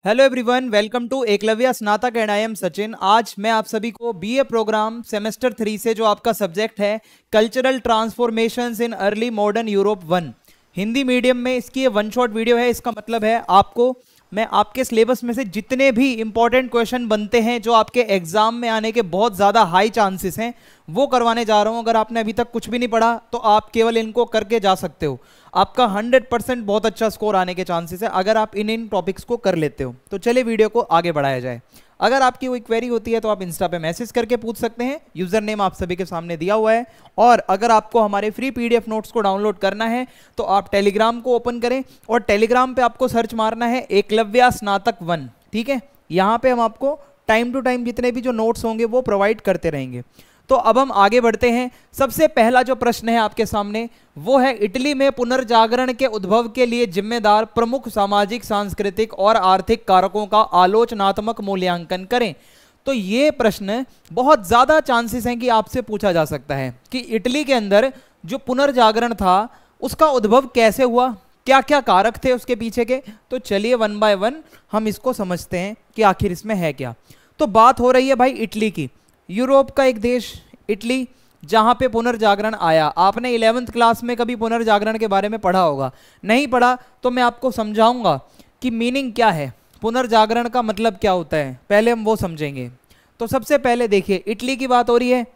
Hello everyone, welcome to Eklavya Snatak and I am Sachin. आज मैं आप सभी को बीए प्रोग्राम सेमेस्टर 3 से जो आपका सब्जेक्ट है cultural transformations in early modern Europe 1 Hindi medium में, इसकी ये वन शॉट वीडियो है। इसका मतलब है आपको मैं आपके सिलेबस में से जितने भी इंपॉर्टेंट क्वेश्चन बनते हैं जो आपके एग्जाम में आने के बहुत ज़्यादा हाई चांसेस हैं वो करवाने जा रहा हूं। अगर आपने अभी तक कुछ भी नहीं पढ़ा तो आप केवल इनको करके जा सकते हो। आपका 100% बहुत अच्छा स्कोर आने के चांसेस है अगर आप इन टॉपिक्स को कर लेते हो। तो चलिए वीडियो को आगे बढ़ाया जाए। अगर आपकी कोई क्वेरी होती है तो आप इंस्टा पे मैसेज करके पूछ सकते हैं। यूजर नेम आप सभी के सामने दिया हुआ है। और अगर आपको हमारे फ्री पीडीएफ नोट्स को डाउनलोड करना है तो आप टेलीग्राम को ओपन करें और टेलीग्राम पे आपको सर्च मारना है एकलव्य स्नातक 1। ठीक है, यहाँ पे हम आपको टाइम टू टाइम जितने भी जो नोट्स होंगे वो प्रोवाइड करते रहेंगे। तो अब हम आगे बढ़ते हैं। सबसे पहला जो प्रश्न है आपके सामने वो है, इटली में पुनर्जागरण के उद्भव के लिए जिम्मेदार प्रमुख सामाजिक, सांस्कृतिक और आर्थिक कारकों का आलोचनात्मक मूल्यांकन करें। तो ये प्रश्न बहुत ज्यादा चांसेस हैं कि आपसे पूछा जा सकता है कि इटली के अंदर जो पुनर्जागरण था उसका उद्भव कैसे हुआ, क्या क्या कारक थे उसके पीछे के। तो चलिए वन बाय वन हम इसको समझते हैं कि आखिर इसमें है क्या। तो बात हो रही है भाई इटली की, यूरोप का एक देश इटली, जहां पे पुनर्जागरण आया। आपने 11th क्लास में कभी पुनर्जागरण के बारे में पढ़ा होगा, नहीं पढ़ा तो मैं आपको समझाऊंगा कि मीनिंग क्या है, पुनर्जागरण का मतलब क्या होता है, पहले हम वो समझेंगे। तो सबसे पहले देखिए, इटली की बात हो रही है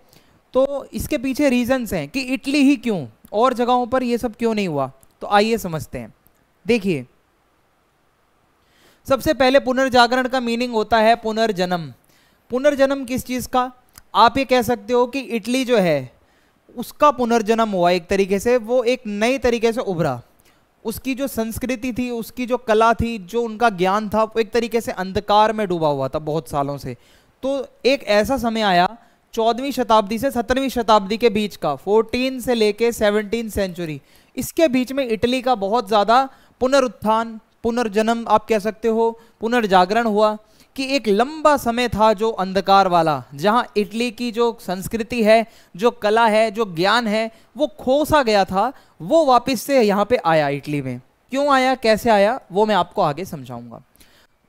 तो इसके पीछे रीजंस हैं कि इटली ही क्यों, और जगहों पर ये सब क्यों नहीं हुआ। तो आइए समझते हैं। देखिए, सबसे पहले पुनर्जागरण का मीनिंग होता है पुनर्जन्म। पुनर्जन्म किस चीज का, आप ये कह सकते हो कि इटली जो है उसका पुनर्जन्म हुआ एक तरीके से, वो एक नई तरीके से उभरा। उसकी जो संस्कृति थी, उसकी जो कला थी, जो उनका ज्ञान था, वो एक तरीके से अंधकार में डूबा हुआ था बहुत सालों से। तो एक ऐसा समय आया 14वीं शताब्दी से 17वीं शताब्दी के बीच का, 14 से लेके 17 सेंचुरी, इसके बीच में इटली का बहुत ज्यादा पुनरुत्थान, पुनर्जन्म आप कह सकते हो, पुनर्जागरण हुआ। कि एक लंबा समय था जो अंधकार वाला, जहां इटली की जो संस्कृति है, जो कला है, जो ज्ञान है, वो खो सा गया था, वो वापस से यहाँ पे आया इटली में। क्यों आया, कैसे आया, वो मैं आपको आगे समझाऊंगा।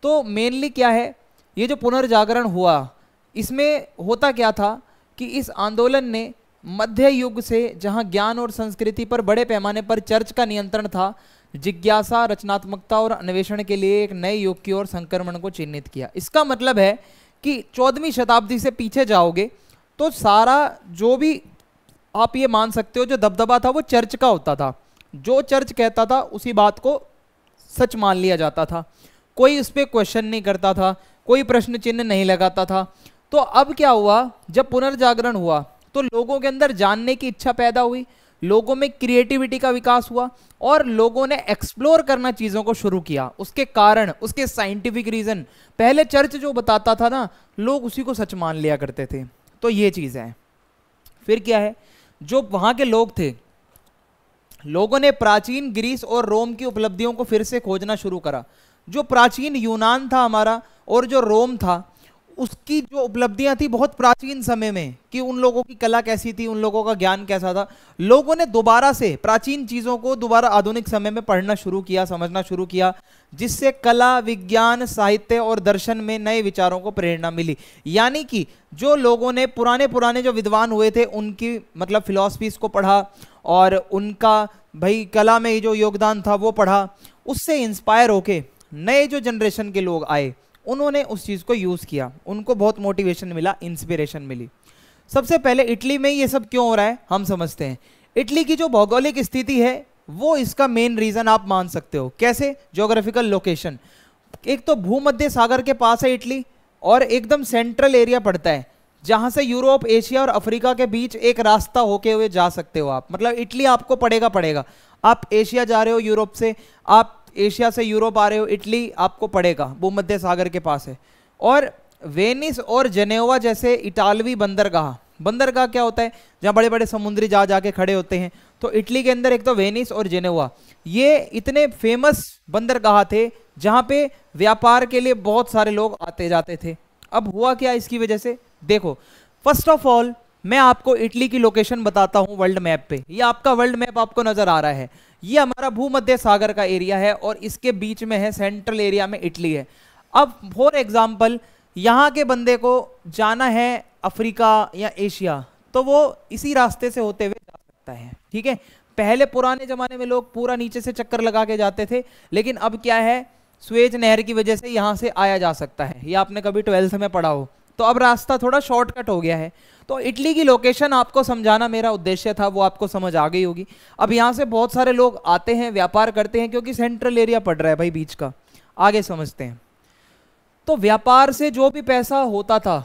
तो मेनली क्या है, ये जो पुनर्जागरण हुआ इसमें होता क्या था कि इस आंदोलन ने मध्य युग से, जहाँ ज्ञान और संस्कृति पर बड़े पैमाने पर चर्च का नियंत्रण था, जिज्ञासा, रचनात्मकता और अन्वेषण के लिए एक नए युग की ओर संक्रमण को चिन्हित किया। इसका मतलब है कि 14वीं शताब्दी से पीछे जाओगे तो सारा जो भी आप ये मान सकते हो जो दबदबा था वो चर्च का होता था। जो चर्च कहता था उसी बात को सच मान लिया जाता था, कोई उस पर क्वेश्चन नहीं करता था, कोई प्रश्न चिन्ह नहीं लगाता था। तो अब क्या हुआ, जब पुनर्जागरण हुआ तो लोगों के अंदर जानने की इच्छा पैदा हुई, लोगों में क्रिएटिविटी का विकास हुआ और लोगों ने एक्सप्लोर करना चीजों को शुरू किया। उसके कारण, उसके साइंटिफिक रीजन, पहले चर्च जो बताता था ना, लोग उसी को सच मान लिया करते थे। तो ये चीज है। फिर क्या है, जो वहां के लोग थे, लोगों ने प्राचीन ग्रीस और रोम की उपलब्धियों को फिर से खोजना शुरू करा। जो प्राचीन यूनान था हमारा और जो रोम था, उसकी जो उपलब्धियां थी बहुत प्राचीन समय में, कि उन लोगों की कला कैसी थी, उन लोगों का ज्ञान कैसा था, लोगों ने दोबारा से प्राचीन चीजों को दोबारा आधुनिक समय में पढ़ना शुरू किया, समझना शुरू किया, जिससे कला, विज्ञान, साहित्य और दर्शन में नए विचारों को प्रेरणा मिली। यानी कि जो लोगों ने पुराने पुराने जो विद्वान हुए थे उनकी मतलब फिलॉसफीज को पढ़ा और उनका भाई कला में जो योगदान था वो पढ़ा, उससे इंस्पायर होके नए जो जनरेशन के लोग आए, उन्होंने उस चीज को यूज किया, उनको बहुत मोटिवेशन मिला, इंस्पिरेशन मिली। सबसे पहले इटली में ये सब क्यों हो रहा है हम समझते हैं। इटली की जो भौगोलिक स्थिति है वो इसका मेन रीजन आप मान सकते हो। कैसे, ज्योग्राफिकल लोकेशन। एक तो भूमध्य सागर के पास है इटली और एकदम सेंट्रल एरिया पड़ता है, जहां से यूरोप, एशिया और अफ्रीका के बीच एक रास्ता होके हुए जा सकते हो आप। मतलब इटली आपको पड़ेगा, आप एशिया जा रहे हो यूरोप से, आप एशिया से यूरोप आ रहे हो, इटली आपको पड़ेगा, भूमध्य सागर के पास है। और वेनिस और जेनेवा जैसे इटालवी बंदरगाह, बंदरगाह क्या होता है, जहाँ बड़े बड़े समुद्री जहाज आके खड़े होते हैं, तो इटली के अंदर एक तो वेनिस और जेनेवा, ये इतने फेमस बंदरगाह थे जहाँ पे व्यापार के लिए बहुत सारे लोग आते जाते थे। अब हुआ क्या इसकी वजह से, देखो, फर्स्ट ऑफ ऑल मैं आपको इटली की लोकेशन बताता हूं वर्ल्ड मैप पे। ये आपका वर्ल्ड मैप आपको नजर आ रहा है, ये हमारा भूमध्य सागर का एरिया है और इसके बीच में है, सेंट्रल एरिया में इटली है। अब फॉर एग्जाम्पल यहाँ के बंदे को जाना है अफ्रीका या एशिया, तो वो इसी रास्ते से होते हुए जा सकता है, ठीक है। पहले पुराने जमाने में लोग पूरा नीचे से चक्कर लगा के जाते थे, लेकिन अब क्या है, स्वेज नहर की वजह से यहाँ से आया जा सकता है। ये आपने कभी 12th में पढ़ा हो, तो अब रास्ता थोड़ा शॉर्टकट हो गया है। तो इटली की लोकेशन आपको समझाना मेरा उद्देश्य था, वो आपको समझ आ गई होगी। अब यहाँ से बहुत सारे लोग आते हैं, व्यापार करते हैं, क्योंकि सेंट्रल एरिया पड़ रहा है भाई बीच का। आगे समझते हैं। तो व्यापार से जो भी पैसा होता था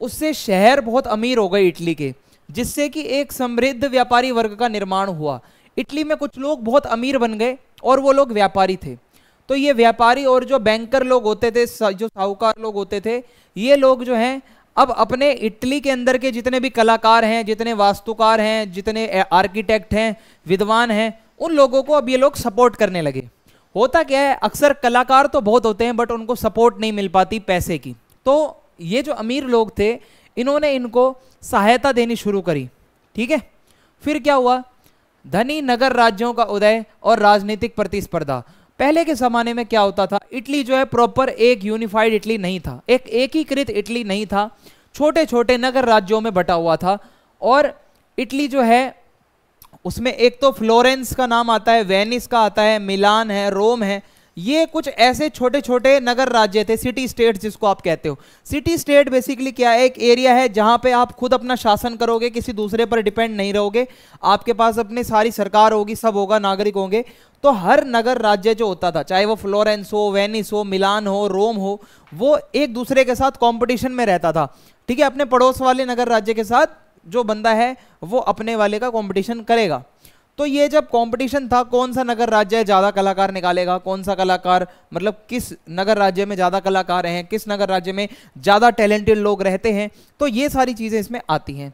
उससे शहर बहुत अमीर हो गए इटली के, जिससे कि एक समृद्ध व्यापारी वर्ग का निर्माण हुआ। इटली में कुछ लोग बहुत अमीर बन गए और वो लोग व्यापारी थे। तो ये व्यापारी और जो बैंकर लोग होते थे, जो साहूकार लोग होते थे, ये लोग जो हैं अब अपने इटली के अंदर के जितने भी कलाकार हैं, जितने वास्तुकार हैं, जितने आर्किटेक्ट हैं, विद्वान हैं, उन लोगों को अब ये लोग सपोर्ट करने लगे। होता क्या है, अक्सर कलाकार तो बहुत होते हैं बट उनको सपोर्ट नहीं मिल पाती पैसे की। तो ये जो अमीर लोग थे, इन्होंने इनको सहायता देनी शुरू करी, ठीक है। फिर क्या हुआ, धनी नगर राज्यों का उदय और राजनीतिक प्रतिस्पर्धा। पहले के ज़माने में क्या होता था, इटली जो है प्रॉपर एक यूनिफाइड इटली नहीं था, एक एकीकृत इटली नहीं था, छोटे छोटे नगर राज्यों में बटा हुआ था। और इटली जो है उसमें एक तो फ्लोरेंस का नाम आता है, वेनिस का आता है, मिलान है, रोम है, ये कुछ ऐसे छोटे छोटे नगर राज्य थे, सिटी स्टेट जिसको आप कहते हो। सिटी स्टेट बेसिकली क्या है, एक एरिया है जहां पे आप खुद अपना शासन करोगे, किसी दूसरे पर डिपेंड नहीं रहोगे, आपके पास अपनी सारी सरकार होगी, सब होगा, नागरिक होंगे। तो हर नगर राज्य जो होता था, चाहे वो फ्लोरेंस हो, वेनिस हो, मिलान हो, रोम हो, वो एक दूसरे के साथ कॉम्पिटिशन में रहता था, ठीक है। अपने पड़ोस वाले नगर राज्य के साथ जो बंदा है वो अपने वाले का कंपटीशन करेगा। तो ये जब कंपटीशन था, कौन सा नगर राज्य ज़्यादा कलाकार निकालेगा, कौन सा कलाकार, मतलब किस नगर राज्य में ज़्यादा कलाकार हैं, किस नगर राज्य में ज़्यादा टैलेंटेड लोग रहते हैं, तो ये सारी चीज़ें इसमें आती हैं।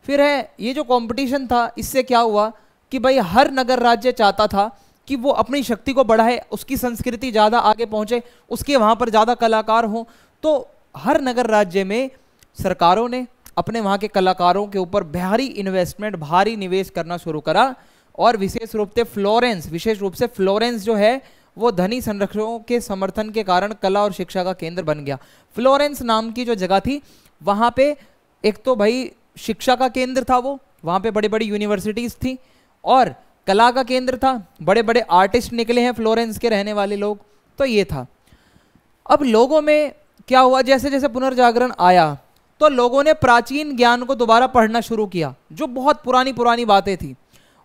फिर है ये जो कंपटीशन था, इससे क्या हुआ कि भाई हर नगर राज्य चाहता था कि वो अपनी शक्ति को बढ़ाए, उसकी संस्कृति ज़्यादा आगे पहुँचे, उसके वहाँ पर ज़्यादा कलाकार हों। तो हर नगर राज्य में सरकारों ने अपने वहाँ के कलाकारों के ऊपर भारी इन्वेस्टमेंट, भारी निवेश करना शुरू करा। और विशेष रूप से फ्लोरेंस जो है वो धनी संरक्षकों के समर्थन के कारण कला और शिक्षा का केंद्र बन गया। फ्लोरेंस नाम की जो जगह थी, वहाँ पे एक तो भाई शिक्षा का केंद्र था, वो वहाँ पे बड़ी बड़ी यूनिवर्सिटीज़ थी, और कला का केंद्र था, बड़े बड़े आर्टिस्ट निकले हैं फ्लोरेंस के रहने वाले लोग। तो ये था। अब लोगों में क्या हुआ, जैसे जैसे पुनर्जागरण आया तो लोगों ने प्राचीन ज्ञान को दोबारा पढ़ना शुरू किया, जो बहुत पुरानी पुरानी बातें थी।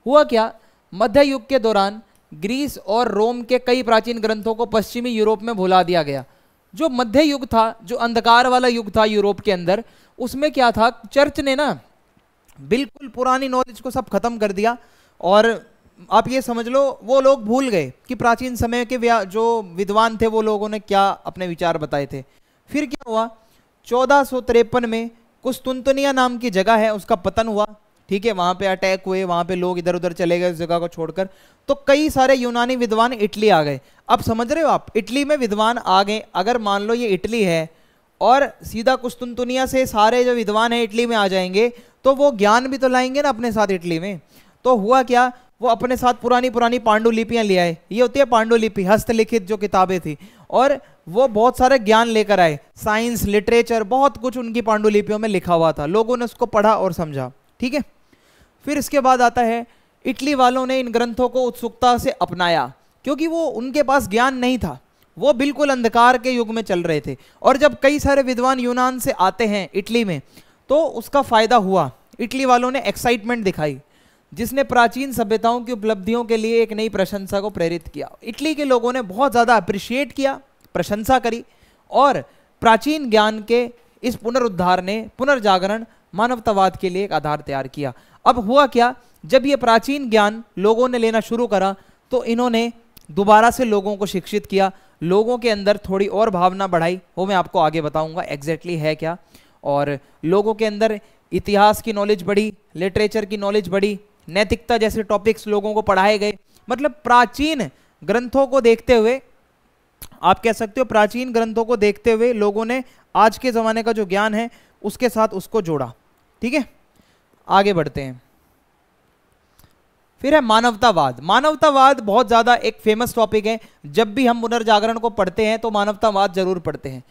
हुआ क्या, मध्य युग के दौरान ग्रीस और रोम के कई प्राचीन ग्रंथों को पश्चिमी यूरोप में भुला दिया गया। जो मध्य युग था, जो अंधकार वाला युग था यूरोप के अंदर, उसमें क्या था, चर्च ने ना बिल्कुल पुरानी नॉलेज को सब खत्म कर दिया। और आप ये समझ लो, वो लोग भूल गए कि प्राचीन समय के जो विद्वान थे वो लोगों ने क्या अपने विचार बताए थे। फिर क्या हुआ, 1453 में कुस्तुनतुनिया नाम की जगह है, उसका पतन हुआ, ठीक है। वहाँ पे अटैक हुए, वहाँ पे लोग इधर उधर चले गए उस जगह को छोड़कर। तो कई सारे यूनानी विद्वान इटली आ गए। अब समझ रहे हो आप, इटली में विद्वान आ गए। अगर मान लो ये इटली है और सीधा कुस्तुनतुनिया से सारे जो विद्वान हैं इटली में आ जाएंगे, तो वो ज्ञान भी तो लाएंगे ना अपने साथ इटली में। तो हुआ क्या, वो अपने साथ पुरानी पुरानी पांडुलिपियाँ ले आए। ये होती है पांडुलिपि, हस्तलिखित जो किताबें थी, और वो बहुत सारे ज्ञान लेकर आए, साइंस, लिटरेचर, बहुत कुछ उनकी पांडुलिपियों में लिखा हुआ था। लोगों ने उसको पढ़ा और समझा, ठीक है। फिर इसके बाद आता है, इटली वालों ने इन ग्रंथों को उत्सुकता से अपनाया, क्योंकि वो उनके पास ज्ञान नहीं था, वो बिल्कुल अंधकार के युग में चल रहे थे। और जब कई सारे विद्वान यूनान से आते हैं इटली में, तो उसका फायदा हुआ। इटली वालों ने एक्साइटमेंट दिखाई, जिसने प्राचीन सभ्यताओं की उपलब्धियों के लिए एक नई प्रशंसा को प्रेरित किया। इटली के लोगों ने बहुत ज़्यादा अप्रिशिएट किया, प्रशंसा करी, और प्राचीन ज्ञान के इस पुनरुद्धार ने, पुनर्जागरण, मानवतावाद के लिए एक आधार तैयार किया। अब हुआ क्या, जब ये प्राचीन ज्ञान लोगों ने लेना शुरू करा, तो इन्होंने दोबारा से लोगों को शिक्षित किया, लोगों के अंदर थोड़ी और भावना बढ़ाई, वो मैं आपको आगे बताऊंगा एग्जैक्टली है क्या। और लोगों के अंदर इतिहास की नॉलेज बढ़ी, लिटरेचर की नॉलेज बढ़ी, नैतिकता जैसे टॉपिक्स लोगों को पढ़ाए गए। मतलब प्राचीन ग्रंथों को देखते हुए, आप कह सकते हो प्राचीन ग्रंथों को देखते हुए लोगों ने आज के ज़माने का जो ज्ञान है उसके साथ उसको जोड़ा, ठीक है। आगे बढ़ते हैं। फिर है मानवतावाद। मानवतावाद बहुत ज्यादा एक फेमस टॉपिक है, जब भी हम पुनर्जागरण को पढ़ते हैं तो मानवतावाद जरूर पढ़ते हैं।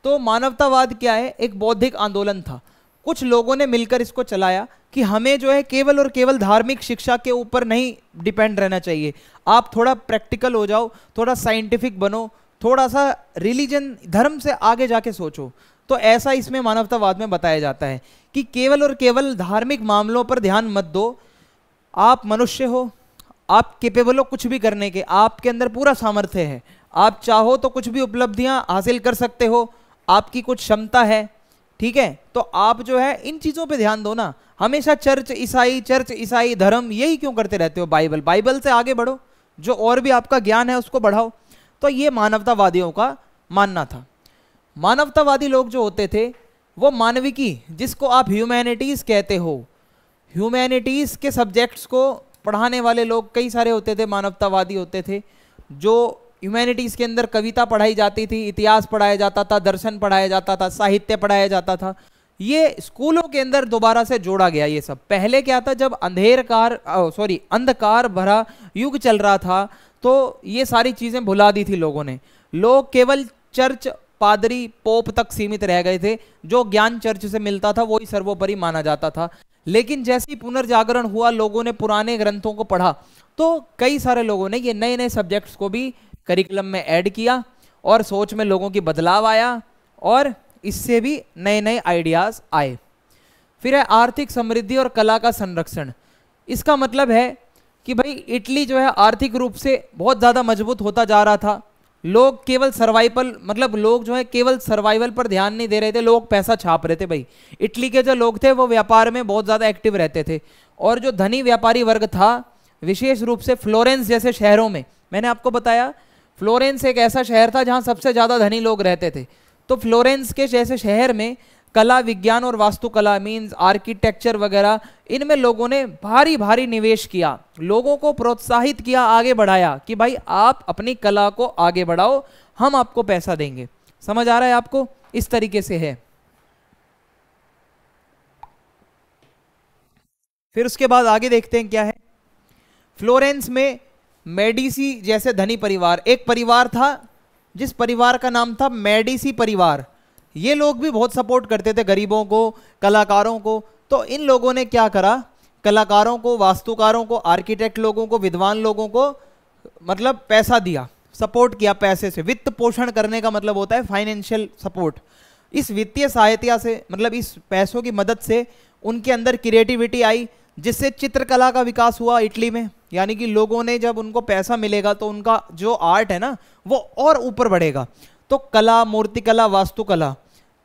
तो मानवतावाद क्या है, एक बौद्धिक आंदोलन था, कुछ लोगों ने मिलकर इसको चलाया कि हमें जो है केवल और केवल धार्मिक शिक्षा के ऊपर नहीं डिपेंड रहना चाहिए, आप थोड़ा प्रैक्टिकल हो जाओ, थोड़ा साइंटिफिक बनो, थोड़ा सा रिलीजन धर्म से आगे जाके सोचो। तो ऐसा इसमें मानवतावाद में बताया जाता है कि केवल और केवल धार्मिक मामलों पर ध्यान मत दो, आप मनुष्य हो, आप केपेबल हो कुछ भी करने के, आपके अंदर पूरा सामर्थ्य है, आप चाहो तो कुछ भी उपलब्धियां हासिल कर सकते हो, आपकी कुछ क्षमता है, ठीक है। तो आप जो है इन चीजों पे ध्यान दो ना, हमेशा चर्च ईसाई धर्म यही क्यों करते रहते हो, बाइबल से आगे बढ़ो, जो और भी आपका ज्ञान है उसको बढ़ाओ। तो ये मानवतावादियों का मानना था। मानवतावादी लोग जो होते थे वो मानविकी, जिसको आप ह्यूमैनिटीज कहते हो, ह्यूमैनिटीज के सब्जेक्ट्स को पढ़ाने वाले लोग कई सारे होते थे, मानवतावादी होते थे। जो ह्यूमैनिटीज के अंदर कविता पढ़ाई जाती थी, इतिहास पढ़ाया जाता था, दर्शन पढ़ाया जाता था, साहित्य पढ़ाया जाता था, ये स्कूलों के अंदर दोबारा से जोड़ा गया। ये सब पहले क्या था, जब अंधकार भरा युग चल रहा था तो ये सारी चीजें भुला दी थी लोगों ने, लोग केवल चर्च, पादरी, पोप तक सीमित रह गए थे, जो ज्ञान चर्च से मिलता था वही सर्वोपरि माना जाता था। लेकिन जैसे ही पुनर्जागरण हुआ, लोगों ने पुराने ग्रंथों को पढ़ा, तो कई सारे लोगों ने ये नए नए सब्जेक्ट्स को भी करिकुलम में ऐड किया और सोच में लोगों की बदलाव आया और इससे भी नए नए आइडियाज आए। फिर है आर्थिक समृद्धि और कला का संरक्षण। इसका मतलब है कि भाई इटली जो है आर्थिक रूप से बहुत ज़्यादा मजबूत होता जा रहा था, लोग केवल सर्वाइवल, मतलब लोग जो है केवल सर्वाइवल पर ध्यान नहीं दे रहे थे, लोग पैसा छाप रहे थे। भाई इटली के जो लोग थे वो व्यापार में बहुत ज़्यादा एक्टिव रहते थे, और जो धनी व्यापारी वर्ग था, विशेष रूप से फ्लोरेंस जैसे शहरों में, मैंने आपको बताया फ्लोरेंस एक ऐसा शहर था जहाँ सबसे ज़्यादा धनी लोग रहते थे। तो फ्लोरेंस के जैसे शहर में कला, विज्ञान और वास्तुकला मीन्स आर्किटेक्चर वगैरह, इनमें लोगों ने भारी भारी निवेश किया, लोगों को प्रोत्साहित किया, आगे बढ़ाया कि भाई आप अपनी कला को आगे बढ़ाओ, हम आपको पैसा देंगे। समझ आ रहा है आपको, इस तरीके से है। फिर उसके बाद आगे देखते हैं क्या है। फ्लोरेंस में मेडिसी जैसे धनी परिवार, एक परिवार था जिस परिवार का नाम था मेडिसी परिवार, ये लोग भी बहुत सपोर्ट करते थे गरीबों को, कलाकारों को। तो इन लोगों ने क्या करा, कलाकारों को, वास्तुकारों को, आर्किटेक्ट लोगों को, विद्वान लोगों को मतलब पैसा दिया, सपोर्ट किया पैसे से। वित्त पोषण करने का मतलब होता है फाइनेंशियल सपोर्ट। इस वित्तीय सहायता से, मतलब इस पैसों की मदद से उनके अंदर क्रिएटिविटी आई, जिससे चित्रकला का विकास हुआ इटली में। यानी कि लोगों ने, जब उनको पैसा मिलेगा तो उनका जो आर्ट है ना वो और ऊपर बढ़ेगा। तो कला, मूर्तिकला, वास्तुकला,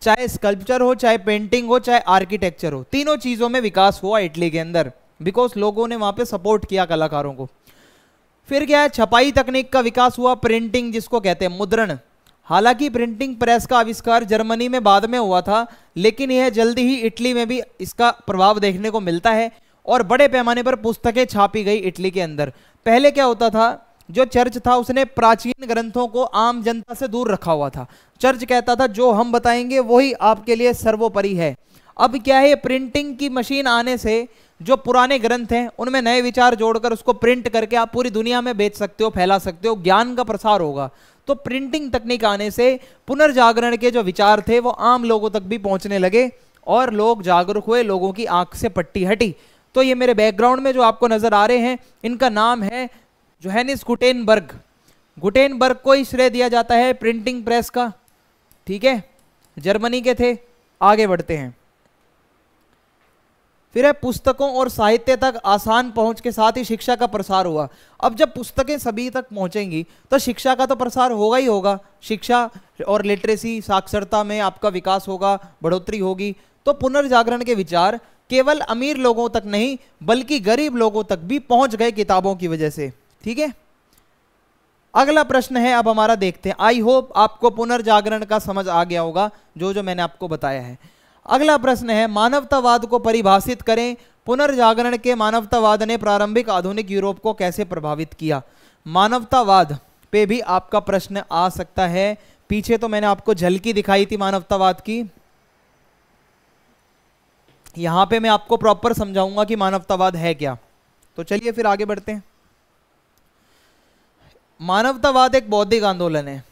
चाहे स्कल्पचर हो, चाहे पेंटिंग हो, चाहे आर्किटेक्चर हो, तीनों चीजों में विकास हुआ इटली के अंदर, बिकॉज लोगों ने वहां पे सपोर्ट किया कलाकारों को। फिर क्या है, छपाई तकनीक का विकास हुआ, प्रिंटिंग जिसको कहते हैं, मुद्रण। हालांकि प्रिंटिंग प्रेस का आविष्कार जर्मनी में बाद में हुआ था, लेकिन यह जल्दी ही इटली में भी इसका प्रभाव देखने को मिलता है और बड़े पैमाने पर पुस्तकें छापी गई इटली के अंदर। पहले क्या होता था, जो चर्च था उसने प्राचीन ग्रंथों को आम जनता से दूर रखा हुआ था। चर्च कहता था जो हम बताएंगे वही आपके लिए सर्वोपरि है। अब क्या है, प्रिंटिंग की मशीन आने से जो पुराने ग्रंथ हैं उनमें नए विचार जोड़कर उसको प्रिंट करके आप पूरी दुनिया में बेच सकते हो, फैला सकते हो, ज्ञान का प्रसार होगा। तो प्रिंटिंग तकनीक आने से पुनर्जागरण के जो विचार थे वो आम लोगों तक भी पहुंचने लगे और लोग जागरूक हुए, लोगों की आंख से पट्टी हटी। तो ये मेरे बैकग्राउंड में जो आपको नजर आ रहे हैं, इनका नाम है जोहानिस गुटेनबर्ग। गुटेनबर्ग को ही श्रेय दिया जाता है प्रिंटिंग प्रेस का, ठीक है, जर्मनी के थे। आगे बढ़ते हैं। फिर है पुस्तकों और साहित्य तक आसान पहुंच के साथ ही शिक्षा का प्रसार हुआ। अब जब पुस्तकें सभी तक पहुंचेंगी तो शिक्षा का तो प्रसार होगा ही होगा। शिक्षा और लिटरेसी, साक्षरता में आपका विकास होगा, बढ़ोतरी होगी। तो पुनर्जागरण के विचार केवल अमीर लोगों तक नहीं बल्कि गरीब लोगों तक भी पहुंच गए किताबों की वजह से, ठीक है। अगला प्रश्न है अब हमारा, देखते हैं। आई होप आपको पुनर्जागरण का समझ आ गया होगा जो मैंने आपको बताया है। अगला प्रश्न है, मानवतावाद को परिभाषित करें। पुनर्जागरण के मानवतावाद ने प्रारंभिक आधुनिक यूरोप को कैसे प्रभावित किया। मानवतावाद पे भी आपका प्रश्न आ सकता है। पीछे तो मैंने आपको झलकी दिखाई थी मानवतावाद की, यहां पे मैं आपको प्रॉपर समझाऊंगा कि मानवतावाद है क्या। तो चलिए फिर आगे बढ़ते हैं। मानवतावाद एक बौद्धिक आंदोलन है।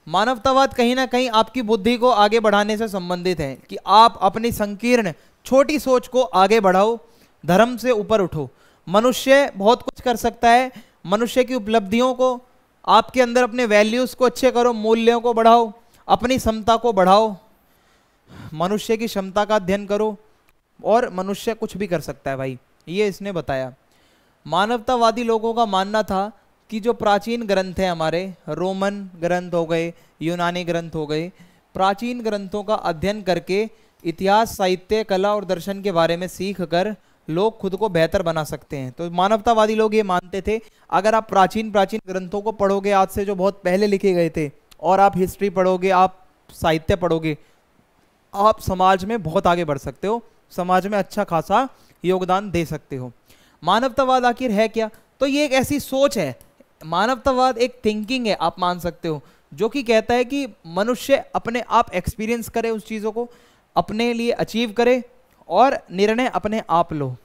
मानवतावाद कहीं ना कहीं आपकी बुद्धि को आगे बढ़ाने से संबंधित है कि आप अपनी संकीर्ण छोटी सोच को आगे बढ़ाओ, धर्म से ऊपर उठो। मनुष्य बहुत कुछ कर सकता है, मनुष्य की उपलब्धियों को, आपके अंदर अपने वैल्यूज को अच्छे करो, मूल्यों को बढ़ाओ, अपनी क्षमता को बढ़ाओ, मनुष्य की क्षमता का अध्ययन करो और मनुष्य कुछ भी कर सकता है भाई, ये इसने बताया। मानवतावादी लोगों का मानना था कि जो प्राचीन ग्रंथ हैं हमारे, रोमन ग्रंथ हो गए, यूनानी ग्रंथ हो गए, प्राचीन ग्रंथों का अध्ययन करके इतिहास, साहित्य, कला और दर्शन के बारे में सीख कर लोग खुद को बेहतर बना सकते हैं। तो मानवतावादी लोग ये मानते थे, अगर आप प्राचीन ग्रंथों को पढ़ोगे, आज से जो बहुत पहले लिखे गए थे, और आप हिस्ट्री पढ़ोगे, आप साहित्य पढ़ोगे, आप समाज में बहुत आगे बढ़ सकते हो, समाज में अच्छा खासा योगदान दे सकते हो। मानवतावाद आखिर है क्या? तो ये एक ऐसी सोच है, मानवतावाद एक थिंकिंग है, आप मान सकते हो, जो कि कहता है कि मनुष्य अपने आप एक्सपीरियंस करे, उस चीज़ों को अपने लिए अचीव करे और निर्णय अपने आप लो।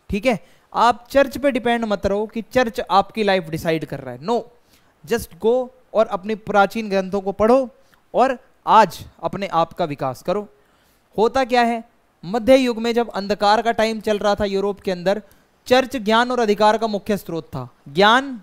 ठीक है, आप चर्च पे डिपेंड मत रहो कि चर्च आपकी लाइफ डिसाइड कर रहा है। नो, जस्ट गो और अपने प्राचीन ग्रंथों को पढ़ो और आज अपने आप का विकास करो। होता क्या है, मध्य युग में जब अंधकार का टाइम चल रहा था यूरोप के अंदर, चर्च ज्ञान और अधिकार का मुख्य स्रोत था। ज्ञान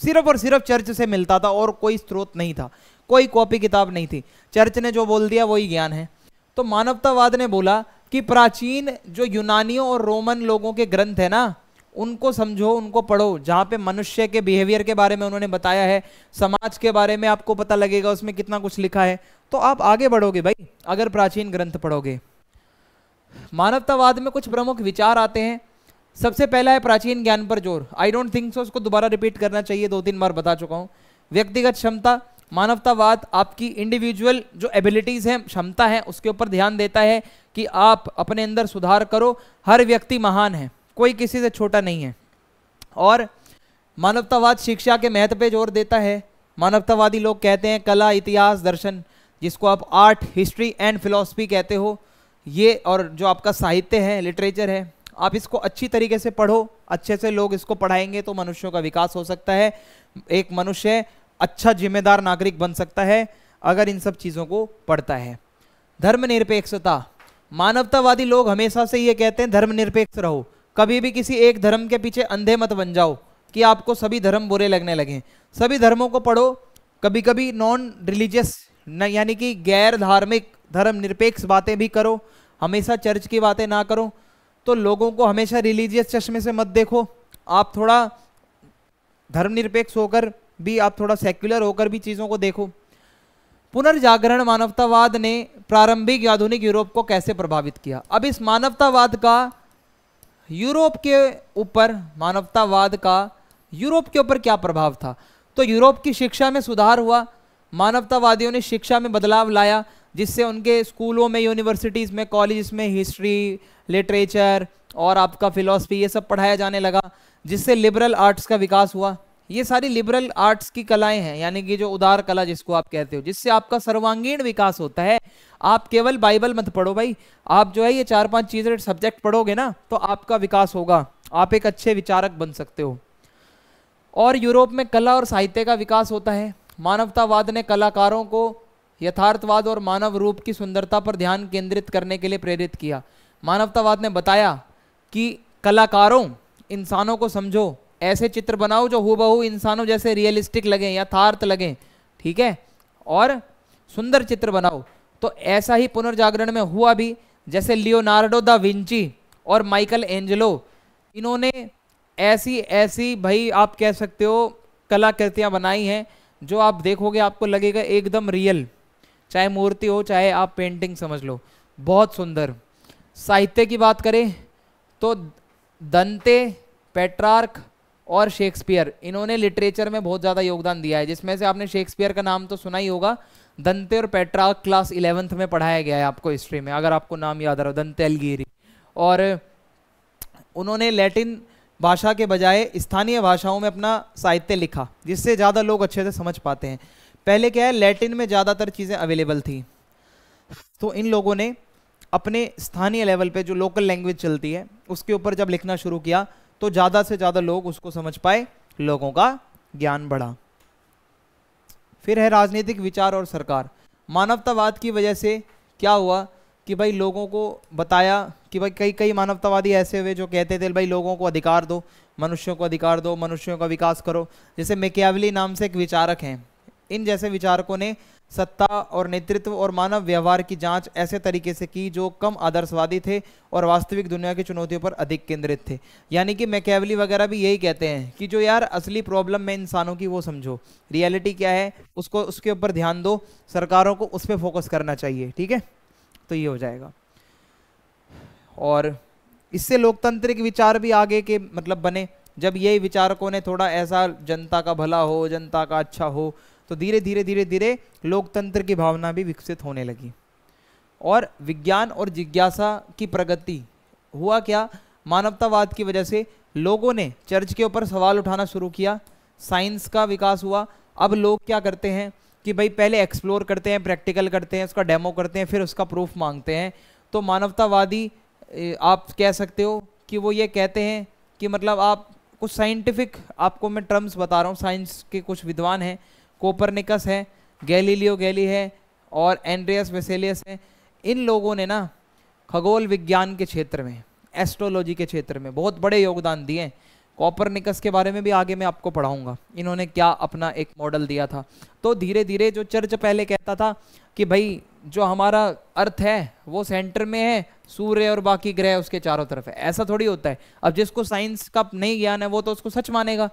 सिर्फ और सिर्फ चर्च से मिलता था और कोई स्रोत नहीं था, कोई कॉपी किताब नहीं थी। चर्च ने जो बोल दिया वही ज्ञान है। तो मानवतावाद ने बोला कि प्राचीन जो यूनानियों और रोमन लोगों के ग्रंथ है ना, उनको समझो, उनको पढ़ो, जहाँ पे मनुष्य के बिहेवियर के बारे में उन्होंने बताया है, समाज के बारे में आपको पता लगेगा उसमें कितना कुछ लिखा है, तो आप आगे बढ़ोगे भाई अगर प्राचीन ग्रंथ पढ़ोगे। मानवतावाद में कुछ प्रमुख विचार आते हैं। सबसे पहला है प्राचीन ज्ञान पर जोर। आई डोंट थिंक सो उसको दोबारा रिपीट करना चाहिए, 2-3 बार बता चुका हूँ। व्यक्तिगत क्षमता, मानवतावाद आपकी इंडिविजुअल जो एबिलिटीज़ हैं, क्षमता है, उसके ऊपर ध्यान देता है कि आप अपने अंदर सुधार करो। हर व्यक्ति महान है, कोई किसी से छोटा नहीं है। और मानवतावाद शिक्षा के महत्व पे जोर देता है। मानवतावादी लोग कहते हैं कला, इतिहास, दर्शन, जिसको आप आर्ट, हिस्ट्री एंड फिलॉसफी कहते हो, ये, और जो आपका साहित्य है, लिटरेचर है, आप इसको अच्छी तरीके से पढ़ो, अच्छे से लोग इसको पढ़ाएंगे तो मनुष्यों का विकास हो सकता है। एक मनुष्य अच्छा जिम्मेदार नागरिक बन सकता है अगर इन सब चीज़ों को पढ़ता है। धर्मनिरपेक्षता, मानवतावादी लोग हमेशा से ये कहते हैं धर्मनिरपेक्ष रहो, कभी भी किसी एक धर्म के पीछे अंधे मत बन जाओ कि आपको सभी धर्म बुरे लगने लगें। सभी धर्मों को पढ़ो, कभी कभी नॉन रिलीजियस यानी कि गैर धार्मिक धर्मनिरपेक्ष बातें भी करो, हमेशा चर्च की बातें ना करो। तो लोगों को हमेशा रिलीजियस चश्मे से मत देखो, आप थोड़ा धर्मनिरपेक्ष होकर भी, आप थोड़ा सेक्युलर होकर भी चीज़ों को देखो। पुनर्जागरण मानवतावाद ने प्रारंभिक आधुनिक यूरोप को कैसे प्रभावित किया? अब इस मानवतावाद का यूरोप के ऊपर, मानवतावाद का यूरोप के ऊपर क्या प्रभाव था? तो यूरोप की शिक्षा में सुधार हुआ, मानवतावादियों ने शिक्षा में बदलाव लाया, जिससे उनके स्कूलों में, यूनिवर्सिटीज़ में, कॉलेज में हिस्ट्री, लिटरेचर और आपका फिलॉसफी, ये सब पढ़ाया जाने लगा, जिससे लिबरल आर्ट्स का विकास हुआ। ये सारी लिबरल आर्ट्स की कलाएं हैं, यानी कि जो उदार कला जिसको आप कहते हो, जिससे आपका सर्वांगीण विकास होता है। आप केवल बाइबल मत पढ़ो भाई, आप जो है ये 4-5 चीज़ें सब्जेक्ट पढ़ोगे ना तो आपका विकास होगा, आप एक अच्छे विचारक बन सकते हो। और यूरोप में कला और साहित्य का विकास होता है। मानवतावाद ने कलाकारों को यथार्थवाद और मानव रूप की सुंदरता पर ध्यान केंद्रित करने के लिए प्रेरित किया। मानवतावाद ने बताया कि कलाकारों, इंसानों को समझो, ऐसे चित्र बनाओ जो हूबहू इंसानों जैसे रियलिस्टिक लगें, यथार्थ लगें, ठीक है, और सुंदर चित्र बनाओ। तो ऐसा ही पुनर्जागरण में हुआ भी, जैसे लियोनार्डो दा विंची और माइकल एंजेलो, इन्होंने ऐसी ऐसी भाई आप कह सकते हो कलाकृतियाँ बनाई हैं जो आप देखोगे आपको लगेगा एकदम रियल, चाहे मूर्ति हो चाहे आप पेंटिंग समझ लो, बहुत सुंदर। साहित्य की बात करें तो दंते, पेट्रार्क और शेक्सपियर, इन्होंने लिटरेचर में बहुत ज़्यादा योगदान दिया है, जिसमें से आपने शेक्सपियर का नाम तो सुना ही होगा। दंते और पेट्रार्क क्लास 11th में पढ़ाया गया है आपको हिस्ट्री में, अगर आपको नाम याद रहो, दंते अलिघिरी। और उन्होंने लैटिन भाषा के बजाय स्थानीय भाषाओं में अपना साहित्य लिखा, जिससे ज़्यादा लोग अच्छे से समझ पाते हैं। पहले क्या है, लैटिन में ज़्यादातर चीज़ें अवेलेबल थी, तो इन लोगों ने अपने स्थानीय लेवल पे जो लोकल लैंग्वेज चलती है उसके ऊपर जब लिखना शुरू किया तो ज़्यादा से ज़्यादा लोग उसको समझ पाए, लोगों का ज्ञान बढ़ा। फिर है राजनीतिक विचार और सरकार। मानवतावाद की वजह से क्या हुआ कि भाई लोगों को बताया कि भाई कई कई मानवतावादी ऐसे हुए जो कहते थे भाई लोगों को अधिकार दो, मनुष्यों को अधिकार दो, मनुष्यों का विकास करो। जैसे मैकियावेली नाम से एक विचारक हैं, इन जैसे विचारकों ने सत्ता और नेतृत्व और मानव व्यवहार की जांच ऐसे तरीके से की जो कम आदर्शवादी थे और वास्तविक दुनिया की चुनौतियों पर अधिक केंद्रित थे। यानी कि मैकियावेली वगैरह भी यही कहते हैं कि जो यार असली प्रॉब्लम में इंसानों की वो समझो, रियलिटी क्या है उसको, उसके ऊपर ध्यान दो, सरकारों को उस पर फोकस करना चाहिए। ठीक है, तो ये हो जाएगा। और इससे लोकतांत्रिक विचार भी आगे के मतलब बने। जब ये विचारकों ने थोड़ा ऐसा जनता का भला हो, जनता का अच्छा हो, तो धीरे धीरे धीरे धीरे लोकतंत्र की भावना भी विकसित होने लगी। और विज्ञान और जिज्ञासा की प्रगति हुआ क्या, मानवतावाद की वजह से लोगों ने चर्च के ऊपर सवाल उठाना शुरू किया, साइंस का विकास हुआ। अब लोग क्या करते हैं कि भाई पहले एक्सप्लोर करते हैं, प्रैक्टिकल करते हैं, उसका डेमो करते हैं, फिर उसका प्रूफ मांगते हैं। तो मानवतावादी आप कह सकते हो कि वो ये कहते हैं कि मतलब आप कुछ साइंटिफिक, आपको मैं टर्म्स बता रहा हूँ, साइंस के कुछ विद्वान हैं, कोपरनिकस है, गैलीलियो गैली है और एंड्रियस वेसेलियस है। इन लोगों ने ना खगोल विज्ञान के क्षेत्र में, एस्ट्रोलॉजी के क्षेत्र में बहुत बड़े योगदान दिए। कोपरनिकस के बारे में भी आगे मैं आपको पढ़ाऊंगा, इन्होंने क्या अपना एक मॉडल दिया था। तो धीरे धीरे जो चर्च पहले कहता था कि भाई जो हमारा अर्थ है वो सेंटर में है, सूर्य और बाकी ग्रह उसके चारों तरफ है, ऐसा थोड़ी होता है। अब जिसको साइंस का नहीं ज्ञान है वो तो उसको सच मानेगा।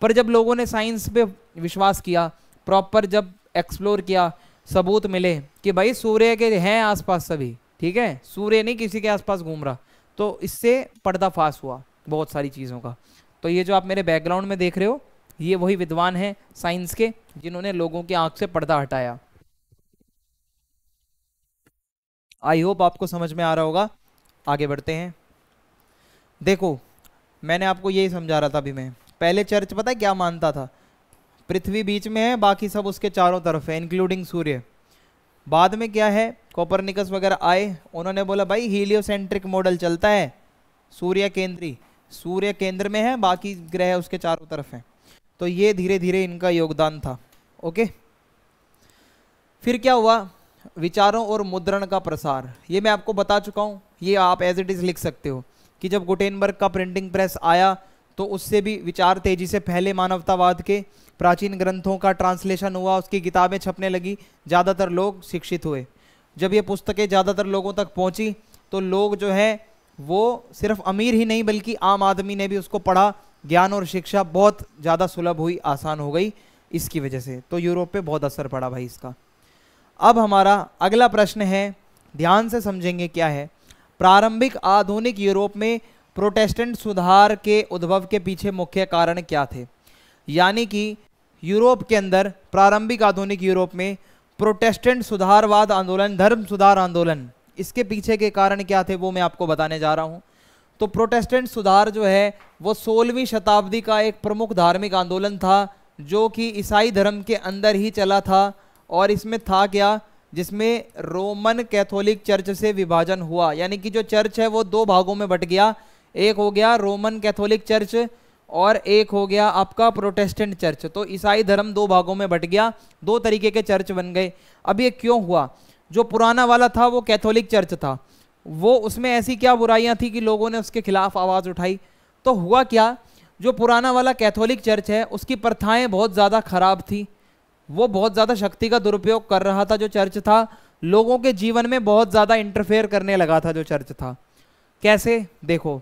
पर जब लोगों ने साइंस पे विश्वास किया, प्रॉपर जब एक्सप्लोर किया, सबूत मिले कि भाई सूर्य के हैं आसपास सभी, ठीक है, सूर्य नहीं किसी के आसपास घूम रहा, तो इससे पर्दाफाश हुआ बहुत सारी चीज़ों का। तो ये जो आप मेरे बैकग्राउंड में देख रहे हो, ये वही विद्वान हैं साइंस के जिन्होंने लोगों की आंख से पर्दा हटाया। आई होप आपको समझ में आ रहा होगा। आगे बढ़ते हैं। देखो मैंने आपको यही समझा रहा था अभी मैं, पहले चर्च पता है क्या मानता था, पृथ्वी बीच में है, बाकी सब उसके चारों तरफ है इंक्लूडिंग सूर्य। बाद में क्या है, कोपरनिकस वगैरह आए, उन्होंने बोला भाई हीलियोसेंट्रिक मॉडल चलता है, सूर्य केंद्री, सूर्य केंद्र में है, बाकी ग्रह उसके चारों तरफ हैं। तो ये धीरे धीरे इनका योगदान था। ओके, फिर क्या हुआ, विचारों और मुद्रण का प्रसार। ये मैं आपको बता चुका हूँ, ये आप एज इट इज लिख सकते हो कि जब गुटेनबर्ग का प्रिंटिंग प्रेस आया तो उससे भी विचार तेजी से फैले, मानवतावाद के प्राचीन ग्रंथों का ट्रांसलेशन हुआ, उसकी किताबें छपने लगी, ज़्यादातर लोग शिक्षित हुए। जब ये पुस्तकें ज़्यादातर लोगों तक पहुंची तो लोग जो है वो सिर्फ अमीर ही नहीं बल्कि आम आदमी ने भी उसको पढ़ा, ज्ञान और शिक्षा बहुत ज़्यादा सुलभ हुई, आसान हो गई इसकी वजह से। तो यूरोप पे बहुत असर पड़ा भाई इसका। अब हमारा अगला प्रश्न है, ध्यान से समझेंगे क्या है, प्रारंभिक आधुनिक यूरोप में प्रोटेस्टेंट सुधार के उद्भव के पीछे मुख्य कारण क्या थे। यानी कि यूरोप के अंदर, प्रारंभिक आधुनिक यूरोप में प्रोटेस्टेंट सुधारवाद आंदोलन, धर्म सुधार आंदोलन, इसके पीछे के कारण क्या थे वो मैं आपको बताने जा रहा हूं। तो प्रोटेस्टेंट सुधार जो है वो 16वीं शताब्दी का एक प्रमुख धार्मिक आंदोलन था जो कि ईसाई धर्म के अंदर ही चला था। और इसमें था क्या, जिसमें रोमन कैथोलिक चर्च से विभाजन हुआ, यानी कि जो चर्च है वो दो भागों में बट गया, एक हो गया रोमन कैथोलिक चर्च और एक हो गया आपका प्रोटेस्टेंट चर्च। तो ईसाई धर्म दो भागों में बट गया, दो तरीके के चर्च बन गए। अब ये क्यों हुआ, जो पुराना वाला था वो कैथोलिक चर्च था, वो उसमें ऐसी क्या बुराइयां थी कि लोगों ने उसके खिलाफ आवाज उठाई। तो हुआ क्या, जो पुराना वाला कैथोलिक चर्च है उसकी प्रथाएं बहुत ज़्यादा खराब थी, वो बहुत ज़्यादा शक्ति का दुरुपयोग कर रहा था। जो चर्च था लोगों के जीवन में बहुत ज़्यादा इंटरफेयर करने लगा था जो चर्च था। कैसे, देखो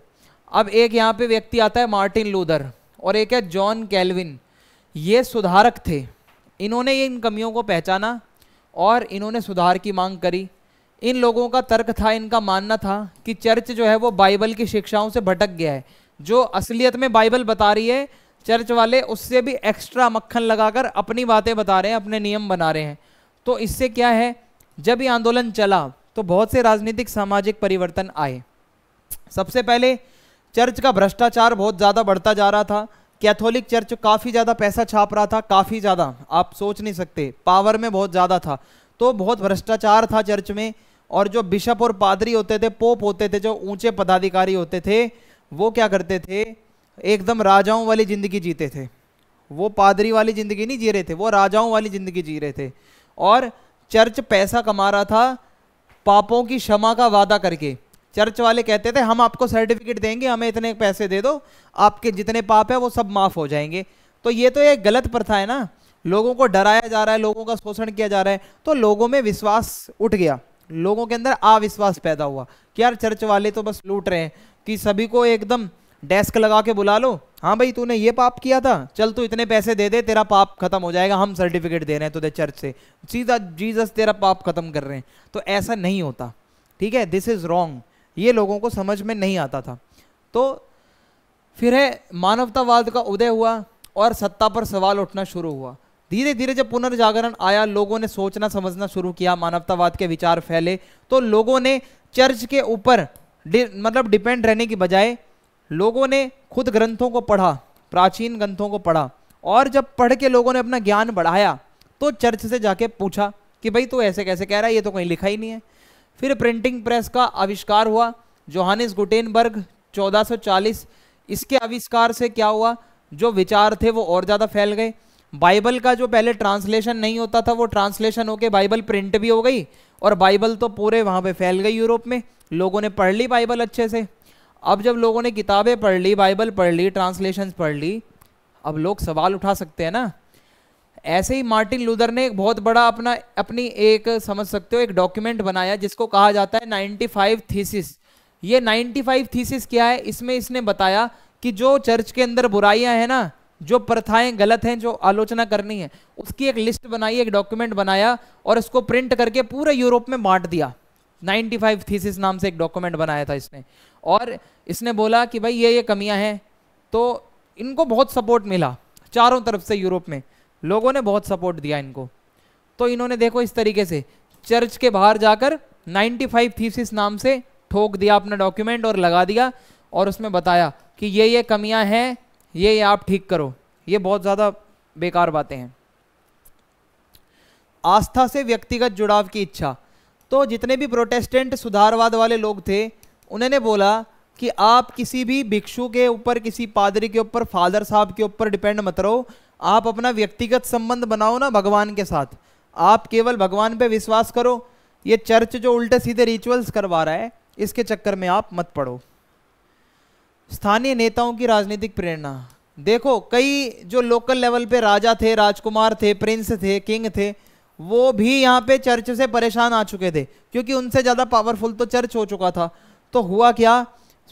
अब एक यहाँ पे व्यक्ति आता है मार्टिन लूथर और एक है जॉन कैल्विन, ये सुधारक थे। इन्होंने इन कमियों को पहचाना और इन्होंने सुधार की मांग करी। इन लोगों का तर्क था, इनका मानना था कि चर्च जो है वो बाइबल की शिक्षाओं से भटक गया है, जो असलियत में बाइबल बता रही है चर्च वाले उससे भी एक्स्ट्रा मक्खन लगाकर अपनी बातें बता रहे हैं, अपने नियम बना रहे हैं। तो इससे क्या है, जब ये आंदोलन चला तो बहुत से राजनीतिक सामाजिक परिवर्तन आए। सबसे पहले चर्च का भ्रष्टाचार बहुत ज़्यादा बढ़ता जा रहा था। कैथोलिक चर्च काफ़ी ज़्यादा पैसा छाप रहा था, काफ़ी ज़्यादा, आप सोच नहीं सकते, पावर में बहुत ज़्यादा था। तो बहुत भ्रष्टाचार था चर्च में। और जो बिशप और पादरी होते थे, पोप होते थे, जो ऊंचे पदाधिकारी होते थे, वो क्या करते थे, एकदम राजाओं वाली जिंदगी जीते थे। वो पादरी वाली जिंदगी नहीं जी रहे थे, वो राजाओं वाली जिंदगी जी रहे थे। और चर्च पैसा कमा रहा था पापों की क्षमा का वादा करके। चर्च वाले कहते थे हम आपको सर्टिफिकेट देंगे, हमें इतने पैसे दे दो, आपके जितने पाप है वो सब माफ हो जाएंगे। तो ये तो एक गलत प्रथा है ना, लोगों को डराया जा रहा है, लोगों का शोषण किया जा रहा है। तो लोगों में विश्वास उठ गया, लोगों के अंदर अविश्वास पैदा हुआ कि यार चर्च वाले तो बस लूट रहे हैं, कि सभी को एकदम डेस्क लगा के बुला लो, हाँ भाई तूने ये पाप किया था, चल तू इतने पैसे दे दे, तेरा पाप खत्म हो जाएगा, हम सर्टिफिकेट दे रहे हैं तुझे चर्च से, सीधा जीसस तेरा पाप खत्म कर रहे हैं। तो ऐसा नहीं होता, ठीक है, दिस इज रॉन्ग। ये लोगों को समझ में नहीं आता था। तो फिर है मानवतावाद का उदय हुआ और सत्ता पर सवाल उठना शुरू हुआ। धीरे धीरे जब पुनर्जागरण आया, लोगों ने सोचना समझना शुरू किया, मानवतावाद के विचार फैले, तो लोगों ने चर्च के ऊपर मतलब डिपेंड रहने की बजाय लोगों ने खुद ग्रंथों को पढ़ा, प्राचीन ग्रंथों को पढ़ा, और जब पढ़ के लोगों ने अपना ज्ञान बढ़ाया तो चर्च से जाके पूछा कि भाई तू ऐसे कैसे कह रहा है, ये तो कहीं लिखा ही नहीं है। फिर प्रिंटिंग प्रेस का आविष्कार हुआ, जोहानिस गुटेनबर्ग 1440, इसके आविष्कार से क्या हुआ, जो विचार थे वो और ज़्यादा फैल गए। बाइबल का जो पहले ट्रांसलेशन नहीं होता था वो ट्रांसलेशन होके बाइबल प्रिंट भी हो गई, और बाइबल तो पूरे वहाँ पे फैल गई यूरोप में, लोगों ने पढ़ ली बाइबल अच्छे से। अब जब लोगों ने किताबें पढ़ ली, बाइबल पढ़ ली, ट्रांसलेशंस पढ़ ली, अब लोग सवाल उठा सकते हैं ना। ऐसे ही मार्टिन लूथर ने एक बहुत बड़ा अपनी एक समझ सकते हो एक डॉक्यूमेंट बनाया जिसको कहा जाता है 95 थीसिस। ये 95 थीसिस क्या है, इसमें इसने बताया कि जो चर्च के अंदर बुराइयां हैं ना, जो प्रथाएं गलत हैं, जो आलोचना करनी है, उसकी एक लिस्ट बनाई, एक डॉक्यूमेंट बनाया और इसको प्रिंट करके पूरे यूरोप में बांट दिया। 95 थीसिस नाम से एक डॉक्यूमेंट बनाया था इसने, और इसने बोला कि भाई ये कमियां हैं। तो इनको बहुत सपोर्ट मिला चारों तरफ से, यूरोप में लोगों ने बहुत सपोर्ट दिया इनको। तो इन्होंने देखो इस तरीके से चर्च के बाहर जाकर 95 थीसिस नाम से ठोक दिया अपना डॉक्यूमेंट और लगा दिया, और उसमें बताया कि ये कमियां हैं, ये आप ठीक करो। ये बहुत ज़्यादा बेकार बातें हैं। आस्था से व्यक्तिगत जुड़ाव की इच्छा, तो जितने भी प्रोटेस्टेंट सुधारवाद वाले लोग थे उन्होंने बोला कि आप किसी भी भिक्षु के ऊपर, किसी पादरी के ऊपर, फादर साहब के ऊपर डिपेंड मत रहो, आप अपना व्यक्तिगत संबंध बनाओ ना भगवान के साथ, आप केवल भगवान पे विश्वास करो। ये चर्च जो उल्टे सीधे रिचुअल्स करवा रहा है इसके चक्कर में आप मत पड़ो। स्थानीय नेताओं की राजनीतिक प्रेरणा, देखो कई जो लोकल लेवल पे राजा थे, राजकुमार थे, प्रिंस थे, किंग थे, वो भी यहाँ पे चर्च से परेशान आ चुके थे क्योंकि उनसे ज़्यादा पावरफुल तो चर्च हो चुका था। तो हुआ क्या,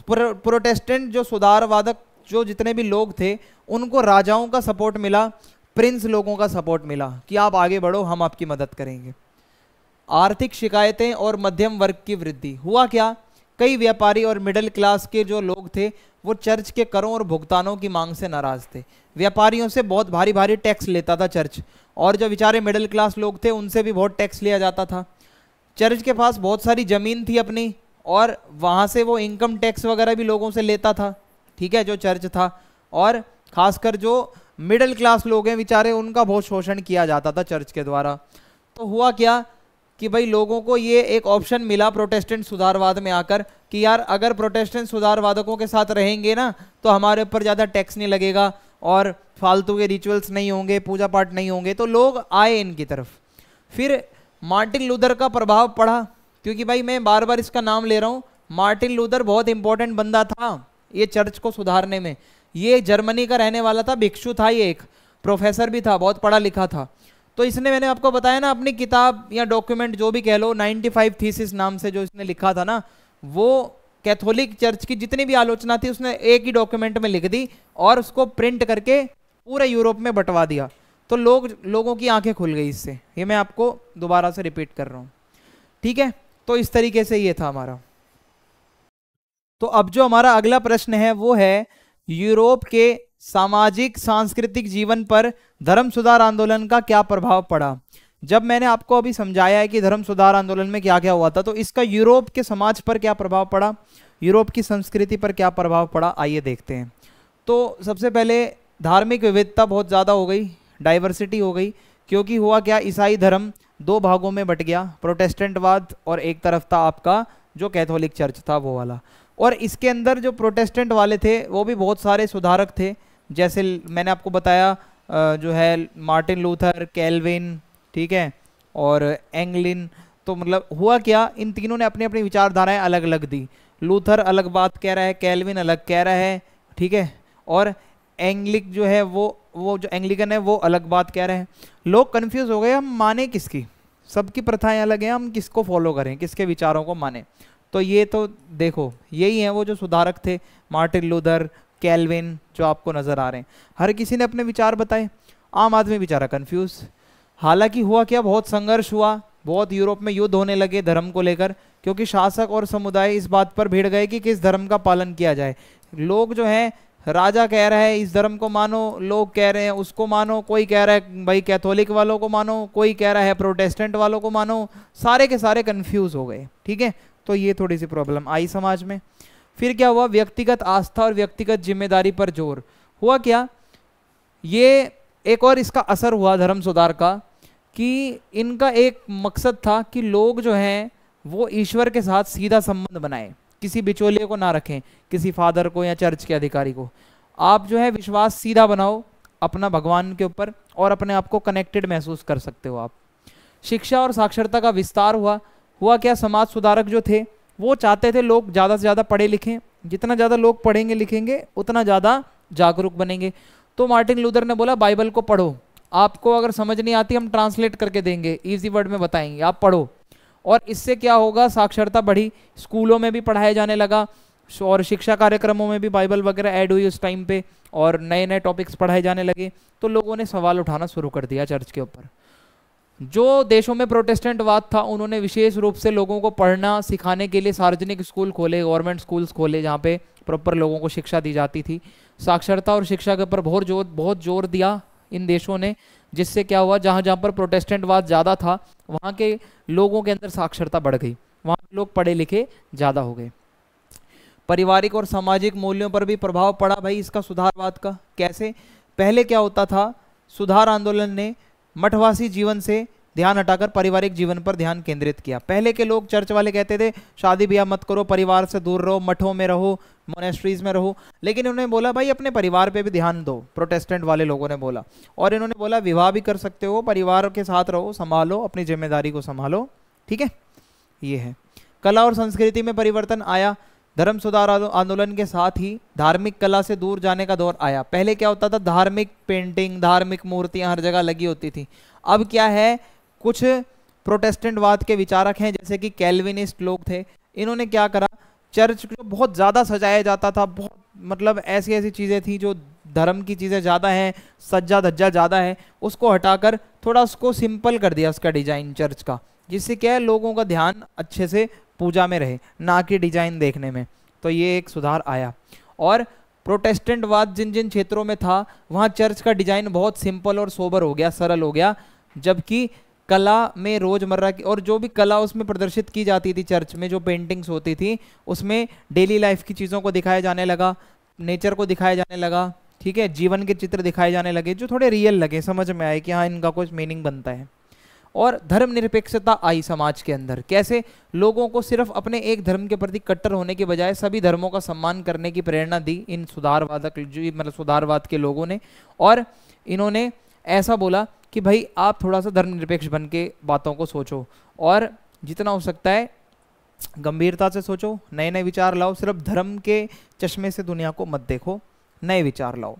प्रोटेस्टेंट जो सुधारवादक जो जितने भी लोग थे उनको राजाओं का सपोर्ट मिला, प्रिंस लोगों का सपोर्ट मिला कि आप आगे बढ़ो, हम आपकी मदद करेंगे। आर्थिक शिकायतें और मध्यम वर्ग की वृद्धि, हुआ क्या, कई व्यापारी और मिडिल क्लास के जो लोग थे वो चर्च के करों और भुगतानों की मांग से नाराज थे। व्यापारियों से बहुत भारी भारी टैक्स लेता था चर्च, और जो बेचारे मिडिल क्लास लोग थे उनसे भी बहुत टैक्स लिया जाता था। चर्च के पास बहुत सारी ज़मीन थी अपनी, और वहाँ से वो इनकम टैक्स वगैरह भी लोगों से लेता था, ठीक है, जो चर्च था। और खासकर जो मिडिल क्लास लोग हैं बेचारे, उनका बहुत शोषण किया जाता था चर्च के द्वारा। तो हुआ क्या कि भाई लोगों को ये एक ऑप्शन मिला प्रोटेस्टेंट सुधारवाद में आकर कि यार अगर प्रोटेस्टेंट सुधारवादकों के साथ रहेंगे ना तो हमारे ऊपर ज़्यादा टैक्स नहीं लगेगा और फालतू के रिचुअल्स नहीं होंगे, पूजा पाठ नहीं होंगे। तो लोग आए इनकी तरफ। फिर मार्टिन लूथर का प्रभाव पड़ा, क्योंकि भाई मैं बार बार इसका नाम ले रहा हूँ, मार्टिन लूथर बहुत इंपॉर्टेंट बंदा था ये चर्च को सुधारने में। ये जर्मनी का रहने वाला था, भिक्षु था, ये एक प्रोफेसर भी था, बहुत पढ़ा लिखा था। तो इसने, मैंने आपको बताया ना, अपनी किताब या डॉक्यूमेंट जो भी कह लो, 95 थीसिस नाम से जो इसने लिखा था ना, वो कैथोलिक चर्च की जितनी भी आलोचना थी उसने एक ही डॉक्यूमेंट में लिख दी और उसको प्रिंट करके पूरे यूरोप में बंटवा दिया। तो लोगों की आंखें खुल गई इससे। ये मैं आपको दोबारा से रिपीट कर रहा हूँ, ठीक है। तो इस तरीके से ये था हमारा। तो अब जो हमारा अगला प्रश्न है वो है यूरोप के सामाजिक सांस्कृतिक जीवन पर धर्म सुधार आंदोलन का क्या प्रभाव पड़ा। जब मैंने आपको अभी समझाया है कि धर्म सुधार आंदोलन में क्या क्या हुआ था, तो इसका यूरोप के समाज पर क्या प्रभाव पड़ा, यूरोप की संस्कृति पर क्या प्रभाव पड़ा, आइए देखते हैं। तो सबसे पहले धार्मिक विविधता बहुत ज़्यादा हो गई, डाइवर्सिटी हो गई, क्योंकि हुआ क्या, ईसाई धर्म दो भागों में बट गया, प्रोटेस्टेंटवाद और एक तरफ था आपका जो कैथोलिक चर्च था वो वाला। और इसके अंदर जो प्रोटेस्टेंट वाले थे वो भी बहुत सारे सुधारक थे, जैसे मैंने आपको बताया जो है मार्टिन लूथर, कैल्विन, ठीक है, और एंगलिन। तो मतलब हुआ क्या, इन तीनों ने अपनी अपनी विचारधाराएं अलग अलग दी। लूथर अलग बात कह रहा है, कैल्विन अलग कह रहा है, ठीक है, और एंग्लिक जो है वो जो एंग्लिकन है वो अलग बात कह रहे हैं। लोग कंफ्यूज हो गए, हम माने किसकी, सबकी प्रथाएं अलग हैं, हम किसको फॉलो करें, किसके विचारों को माने। तो ये तो देखो यही है वो जो सुधारक थे, मार्टिन लूथर, कैल्विन, जो आपको नजर आ रहे हैं। हर किसी ने अपने विचार बताए, आम आदमी बेचारा कंफ्यूज। हालांकि हुआ क्या, बहुत संघर्ष हुआ, बहुत यूरोप में युद्ध होने लगे धर्म को लेकर, क्योंकि शासक और समुदाय इस बात पर भिड़ गए कि किस धर्म का पालन किया जाए। लोग जो हैं, राजा कह रहा है इस धर्म को मानो, लोग कह रहे हैं उसको मानो, कोई कह रहा है भाई कैथोलिक वालों को मानो, कोई कह रहा है प्रोटेस्टेंट वालों को मानो, सारे के सारे कंफ्यूज हो गए, ठीक है। तो ये थोड़ी सी प्रॉब्लम आई समाज में। फिर क्या हुआ, व्यक्तिगत आस्था और व्यक्तिगत जिम्मेदारी पर जोर। हुआ क्या, ये एक और इसका असर हुआ धर्म सुधार का, कि इनका एक मकसद था कि लोग जो हैं वो ईश्वर के साथ सीधा संबंध बनाएं, किसी बिचौलिए को ना रखें, किसी फादर को या चर्च के अधिकारी को। आप जो है विश्वास सीधा बनाओ अपना भगवान के ऊपर, और अपने आप को कनेक्टेड महसूस कर सकते हो आप। शिक्षा और साक्षरता का विस्तार हुआ क्या, समाज सुधारक जो थे वो चाहते थे लोग ज़्यादा से ज़्यादा पढ़े लिखें, जितना ज़्यादा लोग पढ़ेंगे लिखेंगे उतना ज़्यादा जागरूक बनेंगे। तो मार्टिन लूथर ने बोला बाइबल को पढ़ो, आपको अगर समझ नहीं आती हम ट्रांसलेट करके देंगे, इजी वर्ड में बताएंगे, आप पढ़ो। और इससे क्या होगा, साक्षरता बढ़ी, स्कूलों में भी पढ़ाया जाने लगा, और शिक्षा कार्यक्रमों में भी बाइबल वगैरह ऐड हुई उस टाइम पे, और नए नए टॉपिक्स पढ़ाए जाने लगे। तो लोगों ने सवाल उठाना शुरू कर दिया चर्च के ऊपर। जो देशों में प्रोटेस्टेंटवाद था उन्होंने विशेष रूप से लोगों को पढ़ना सिखाने के लिए सार्वजनिक स्कूल खोले, गवर्नमेंट स्कूल्स खोले, जहाँ पे प्रॉपर लोगों को शिक्षा दी जाती थी। साक्षरता और शिक्षा के ऊपर बहुत जोर दिया इन देशों ने, जिससे क्या हुआ, जहाँ जहाँ पर प्रोटेस्टेंटवाद ज़्यादा था वहाँ के लोगों के अंदर साक्षरता बढ़ गई, वहाँ लोग पढ़े लिखे ज़्यादा हो गए। पारिवारिक और सामाजिक मूल्यों पर भी प्रभाव पड़ा भाई इसका सुधारवाद का। कैसे, पहले क्या होता था, सुधार आंदोलन ने मठवासी जीवन से ध्यान हटाकर पारिवारिक जीवन पर ध्यान केंद्रित किया। पहले के लोग, चर्च वाले कहते थे शादी ब्याह मत करो, परिवार से दूर रहो, मठों में रहो, मोनेस्ट्रीज में रहो, लेकिन उन्होंने बोला भाई अपने परिवार पे भी ध्यान दो, प्रोटेस्टेंट वाले लोगों ने बोला। और इन्होंने बोला विवाह भी कर सकते हो, परिवार के साथ रहो, संभालो, अपनी जिम्मेदारी को संभालो, ठीक है। ये है। कला और संस्कृति में परिवर्तन आया। धर्म सुधार आंदोलन के साथ ही धार्मिक कला से दूर जाने का दौर आया। पहले क्या होता था, धार्मिक पेंटिंग, धार्मिक मूर्तियां हर जगह लगी होती थी। अब क्या है, कुछ प्रोटेस्टेंटवाद के विचारक हैं जैसे कि कैल्विनिस्ट लोग थे, इन्होंने क्या करा, चर्च को बहुत ज़्यादा सजाया जाता था, बहुत मतलब ऐसी ऐसी चीज़ें थी जो धर्म की चीज़ें ज़्यादा हैं, सज्जा धज्जा ज़्यादा है, उसको हटाकर थोड़ा उसको सिंपल कर दिया उसका डिज़ाइन चर्च का, जिससे क्या है लोगों का ध्यान अच्छे से पूजा में रहे, ना कि डिजाइन देखने में। तो ये एक सुधार आया। और प्रोटेस्टेंटवाद जिन जिन क्षेत्रों में था वहाँ चर्च का डिजाइन बहुत सिंपल और सोबर हो गया, सरल हो गया, जबकि कला में रोजमर्रा की और जो भी कला उसमें प्रदर्शित की जाती थी चर्च में, जो पेंटिंग्स होती थी उसमें डेली लाइफ की चीज़ों को दिखाया जाने लगा, नेचर को दिखाया जाने लगा, ठीक है, जीवन के चित्र दिखाए जाने लगे जो थोड़े रियल लगे, समझ में आए कि हाँ इनका कुछ मीनिंग बनता है। और धर्मनिरपेक्षता आई समाज के अंदर। कैसे, लोगों को सिर्फ अपने एक धर्म के प्रति कट्टर होने के बजाय सभी धर्मों का सम्मान करने की प्रेरणा दी इन सुधारवादक मतलब सुधारवाद के लोगों ने। और इन्होंने ऐसा बोला कि भाई आप थोड़ा सा धर्मनिरपेक्ष बन के बातों को सोचो और जितना हो सकता है गंभीरता से सोचो, नए नए विचार लाओ, सिर्फ धर्म के चश्मे से दुनिया को मत देखो, नए विचार लाओ।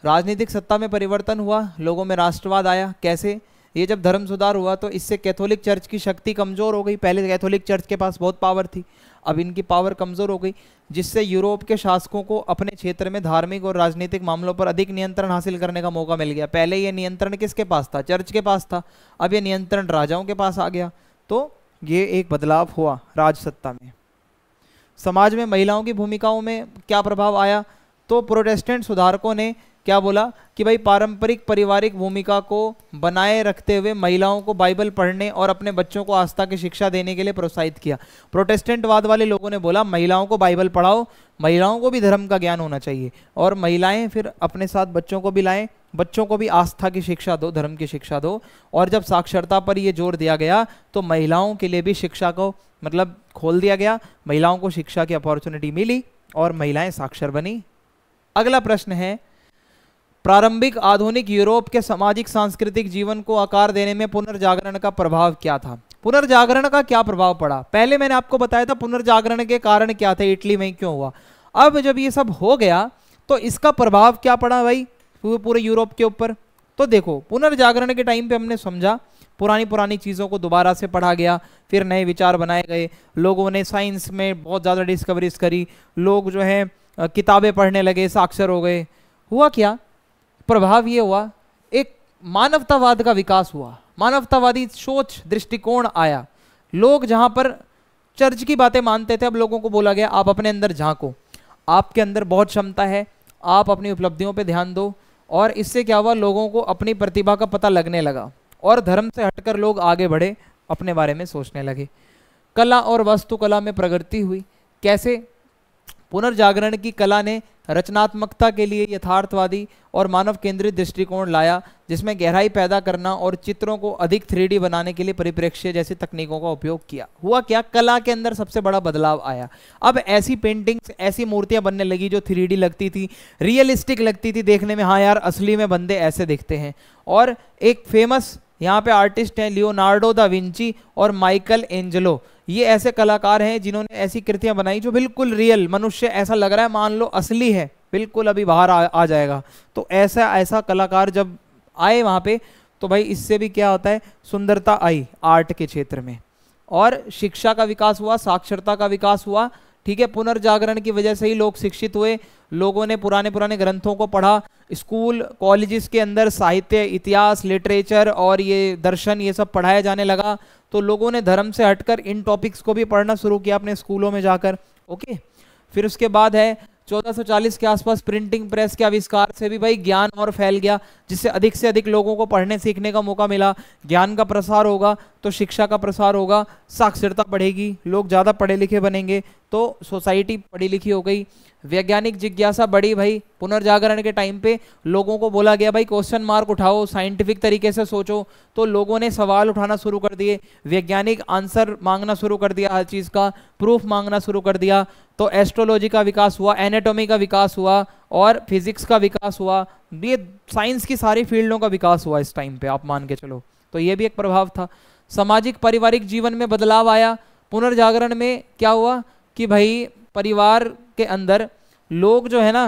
राजनीतिक सत्ता में परिवर्तन हुआ, लोगों में राष्ट्रवाद आया। कैसे, ये जब धर्म सुधार हुआ तो इससे कैथोलिक चर्च की शक्ति कमज़ोर हो गई। पहले कैथोलिक चर्च के पास बहुत पावर थी, अब इनकी पावर कमज़ोर हो गई, जिससे यूरोप के शासकों को अपने क्षेत्र में धार्मिक और राजनीतिक मामलों पर अधिक नियंत्रण हासिल करने का मौका मिल गया। पहले ये नियंत्रण किसके पास था, चर्च के पास था, अब ये नियंत्रण राजाओं के पास आ गया। तो ये एक बदलाव हुआ राजसत्ता में। समाज में महिलाओं की भूमिकाओं में क्या प्रभाव आया, तो प्रोटेस्टेंट सुधारकों ने क्या बोला कि भाई पारंपरिक पारिवारिक भूमिका को बनाए रखते हुए महिलाओं को बाइबल पढ़ने और अपने बच्चों को आस्था की शिक्षा देने के लिए प्रोत्साहित किया। प्रोटेस्टेंटवाद वाले लोगों ने बोला महिलाओं को बाइबल पढ़ाओ, महिलाओं को भी धर्म का ज्ञान होना चाहिए और महिलाएं फिर अपने साथ बच्चों को भी लाएं, बच्चों को भी आस्था की शिक्षा दो, धर्म की शिक्षा दो। और जब साक्षरता पर ये जोर दिया गया तो महिलाओं के लिए भी शिक्षा को मतलब खोल दिया गया, महिलाओं को शिक्षा की अपॉर्चुनिटी मिली और महिलाएं साक्षर बनी। अगला प्रश्न है, प्रारंभिक आधुनिक यूरोप के सामाजिक सांस्कृतिक जीवन को आकार देने में पुनर्जागरण का प्रभाव क्या था? पुनर्जागरण का क्या प्रभाव पड़ा? पहले मैंने आपको बताया था पुनर्जागरण के कारण क्या थे, इटली में क्यों हुआ। अब जब ये सब हो गया तो इसका प्रभाव क्या पड़ा भाई पूरे यूरोप के ऊपर? तो देखो, पुनर्जागरण के टाइम पे हमने समझा पुरानी चीज़ों को दोबारा से पढ़ा गया, फिर नए विचार बनाए गए, लोगों ने साइंस में बहुत ज़्यादा डिस्कवरीज करी, लोग जो है किताबें पढ़ने लगे, साक्षर हो गए। हुआ क्या? प्रभाव ये हुआ, एक मानवतावाद का विकास हुआ, मानवतावादी सोच दृष्टिकोण आया। लोग जहाँ पर चर्च की बातें मानते थे, अब लोगों को बोला गया आप अपने अंदर झांको, आपके अंदर बहुत क्षमता है, आप अपनी उपलब्धियों पे ध्यान दो। और इससे क्या हुआ, लोगों को अपनी प्रतिभा का पता लगने लगा और धर्म से हटकर लोग आगे बढ़े, अपने बारे में सोचने लगे। कला और वास्तुकला में प्रगति हुई। कैसे? पुनर्जागरण की कला ने रचनात्मकता के लिए यथार्थवादी और मानव केंद्रित दृष्टिकोण लाया, जिसमें गहराई पैदा करना और चित्रों को अधिक 3D बनाने के लिए परिप्रेक्ष्य जैसी तकनीकों का उपयोग किया। हुआ क्या? कला के अंदर सबसे बड़ा बदलाव आया। अब ऐसी पेंटिंग्स, ऐसी मूर्तियां बनने लगी जो 3D लगती थी, रियलिस्टिक लगती थी देखने में, हाँ यार असली में बंदे ऐसे दिखते हैं। और एक फेमस यहाँ पे आर्टिस्ट हैं लियोनार्डो दा विंची और माइकल एंजेलो, ये ऐसे कलाकार हैं जिन्होंने ऐसी कृतियां बनाई जो बिल्कुल रियल, मनुष्य ऐसा लग रहा है मान लो असली है, बिल्कुल अभी बाहर आ जाएगा। तो ऐसा कलाकार जब आए वहाँ पे तो भाई इससे भी क्या होता है, सुंदरता आई आर्ट के क्षेत्र में, और शिक्षा का विकास हुआ, साक्षरता का विकास हुआ। ठीक है, पुनर्जागरण की वजह से ही लोग शिक्षित हुए, लोगों ने पुराने ग्रंथों को पढ़ा, स्कूल कॉलेजेस के अंदर साहित्य, इतिहास, लिटरेचर और ये दर्शन ये सब पढ़ाया जाने लगा। तो लोगों ने धर्म से हटकर इन टॉपिक्स को भी पढ़ना शुरू किया अपने स्कूलों में जाकर। ओके, फिर उसके बाद है 1440 के आसपास प्रिंटिंग प्रेस के आविष्कार से भी भाई ज्ञान और फैल गया, जिससे अधिक से अधिक लोगों को पढ़ने सीखने का मौका मिला। ज्ञान का प्रसार होगा तो शिक्षा का प्रसार होगा, साक्षरता बढ़ेगी, लोग ज़्यादा पढ़े लिखे बनेंगे तो सोसाइटी पढ़ी लिखी हो गई। वैज्ञानिक जिज्ञासा बढ़ी भाई, पुनर्जागरण के टाइम पे लोगों को बोला गया भाई क्वेश्चन मार्क उठाओ, साइंटिफिक तरीके से सोचो, तो लोगों ने सवाल उठाना शुरू कर दिए, वैज्ञानिक आंसर मांगना शुरू कर दिया, हर चीज़ का प्रूफ मांगना शुरू कर दिया। तो एस्ट्रोलॉजी का विकास हुआ, एनाटॉमी का विकास हुआ और फिजिक्स का विकास हुआ, ये साइंस की सारी फील्डों का विकास हुआ इस टाइम पे, आप मान के चलो। तो ये भी एक प्रभाव था। सामाजिक पारिवारिक जीवन में बदलाव आया। पुनर्जागरण में क्या हुआ कि भाई परिवार के अंदर लोग जो है ना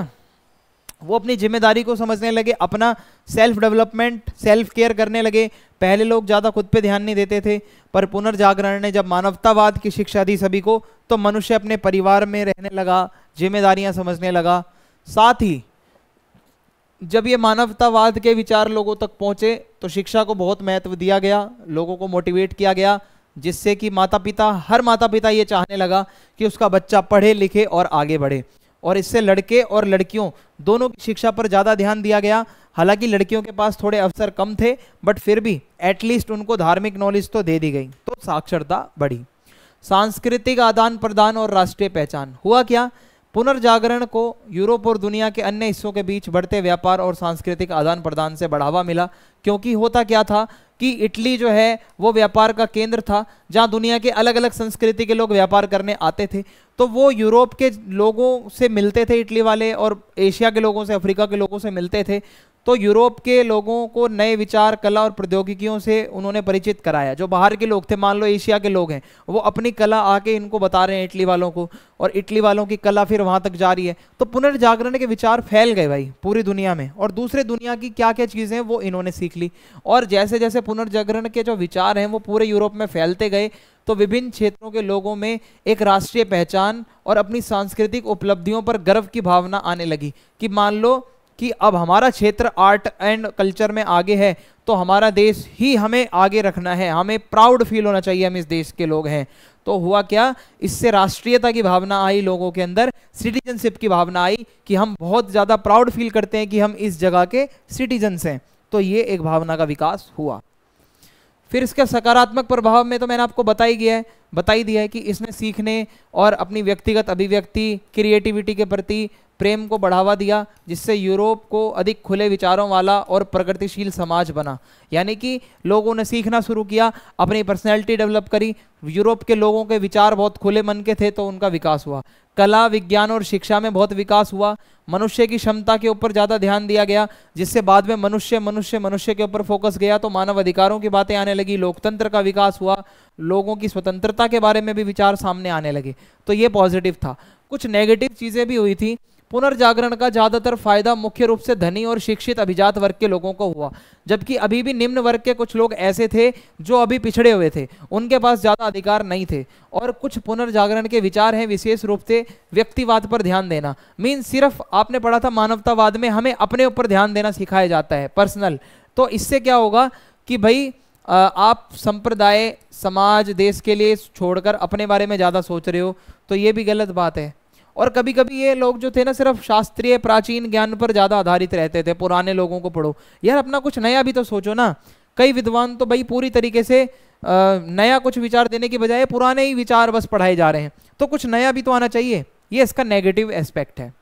वो अपनी जिम्मेदारी को समझने लगे, अपना सेल्फ डेवलपमेंट, सेल्फ केयर करने लगे। पहले लोग ज़्यादा खुद पे ध्यान नहीं देते थे, पर पुनर्जागरण ने जब मानवतावाद की शिक्षा दी सभी को, तो मनुष्य अपने परिवार में रहने लगा, जिम्मेदारियां समझने लगा। साथ ही जब ये मानवतावाद के विचार लोगों तक पहुंचे तो शिक्षा को बहुत महत्व दिया गया, लोगों को मोटिवेट किया गया, जिससे कि हर माता पिता ये चाहने लगा कि उसका बच्चा पढ़े लिखे और आगे बढ़े। और इससे लड़के और लड़कियों दोनों की शिक्षा पर ज़्यादा ध्यान दिया गया। हालांकि लड़कियों के पास थोड़े अवसर कम थे, बट फिर भी एटलीस्ट उनको धार्मिक नॉलेज तो दे दी गई, तो साक्षरता बढ़ी। सांस्कृतिक आदान प्रदान और राष्ट्रीय पहचान। हुआ क्या? पुनर्जागरण को यूरोप और दुनिया के अन्य हिस्सों के बीच बढ़ते व्यापार और सांस्कृतिक आदान प्रदान से बढ़ावा मिला। क्योंकि होता क्या था कि इटली जो है वो व्यापार का केंद्र था, जहाँ दुनिया के अलग अलग संस्कृति के लोग व्यापार करने आते थे। तो वो यूरोप के लोगों से मिलते थे इटली वाले, और एशिया के लोगों से, अफ्रीका के लोगों से मिलते थे। तो यूरोप के लोगों को नए विचार, कला और प्रौद्योगिकियों से उन्होंने परिचित कराया। जो बाहर के लोग थे, मान लो एशिया के लोग हैं, वो अपनी कला आके इनको बता रहे हैं इटली वालों को, और इटली वालों की कला फिर वहाँ तक जा रही है। तो पुनर्जागरण के विचार फैल गए भाई पूरी दुनिया में, और दूसरे दुनिया की क्या क्या चीज़ें हैं वो इन्होंने सीख ली। और जैसे जैसे पुनर्जागरण के जो विचार हैं वो पूरे यूरोप में फैलते गए, तो विभिन्न क्षेत्रों के लोगों में एक राष्ट्रीय पहचान और अपनी सांस्कृतिक उपलब्धियों पर गर्व की भावना आने लगी। कि मान लो कि अब हमारा क्षेत्र आर्ट एंड कल्चर में आगे है, तो हमारा देश ही हमें आगे रखना है, हमें प्राउड फील होना चाहिए हम इस देश के लोग हैं। तो हुआ क्या, इससे राष्ट्रीयता की भावना आई लोगों के अंदर, सिटीजनशिप की भावना आई कि हम बहुत ज़्यादा प्राउड फील करते हैं कि हम इस जगह के सिटीजन्स हैं। तो ये एक भावना का विकास हुआ। फिर इसके सकारात्मक प्रभाव में तो मैंने आपको बता ही दिया है कि इसने सीखने और अपनी व्यक्तिगत अभिव्यक्ति, क्रिएटिविटी के प्रति प्रेम को बढ़ावा दिया, जिससे यूरोप को अधिक खुले विचारों वाला और प्रगतिशील समाज बना। यानी कि लोगों ने सीखना शुरू किया, अपनी पर्सनैलिटी डेवलप करी। यूरोप के लोगों के विचार बहुत खुले मन के थे, तो उनका विकास हुआ। कला, विज्ञान और शिक्षा में बहुत विकास हुआ। मनुष्य की क्षमता के ऊपर ज़्यादा ध्यान दिया गया, जिससे बाद में मनुष्य के ऊपर फोकस गया, तो मानव अधिकारों की बातें आने लगी। लोकतंत्र का विकास हुआ, लोगों की स्वतंत्रता के बारे में भी विचार सामने आने लगे। तो ये पॉजिटिव था। कुछ नेगेटिव चीज़ें भी हुई थी। पुनर्जागरण का ज़्यादातर फायदा मुख्य रूप से धनी और शिक्षित अभिजात वर्ग के लोगों को हुआ, जबकि अभी भी निम्न वर्ग के कुछ लोग ऐसे थे जो अभी पिछड़े हुए थे, उनके पास ज़्यादा अधिकार नहीं थे। और कुछ पुनर्जागरण के विचार हैं विशेष रूप से व्यक्तिवाद पर ध्यान देना। मीन सिर्फ आपने पढ़ा था मानवतावाद में हमें अपने ऊपर ध्यान देना सिखाया जाता है, पर्सनल। तो इससे क्या होगा कि भाई आप संप्रदाय, समाज, देश के लिए छोड़कर अपने बारे में ज़्यादा सोच रहे हो, तो ये भी गलत बात है। और कभी कभी ये लोग जो थे ना सिर्फ शास्त्रीय प्राचीन ज्ञान पर ज़्यादा आधारित रहते थे। पुराने लोगों को पढ़ो यार, अपना कुछ नया भी तो सोचो ना। कई विद्वान तो भाई पूरी तरीके से नया कुछ विचार देने की बजाय पुराने ही विचार बस पढ़ाए जा रहे हैं, तो कुछ नया भी तो आना चाहिए। ये इसका नेगेटिव एस्पेक्ट है।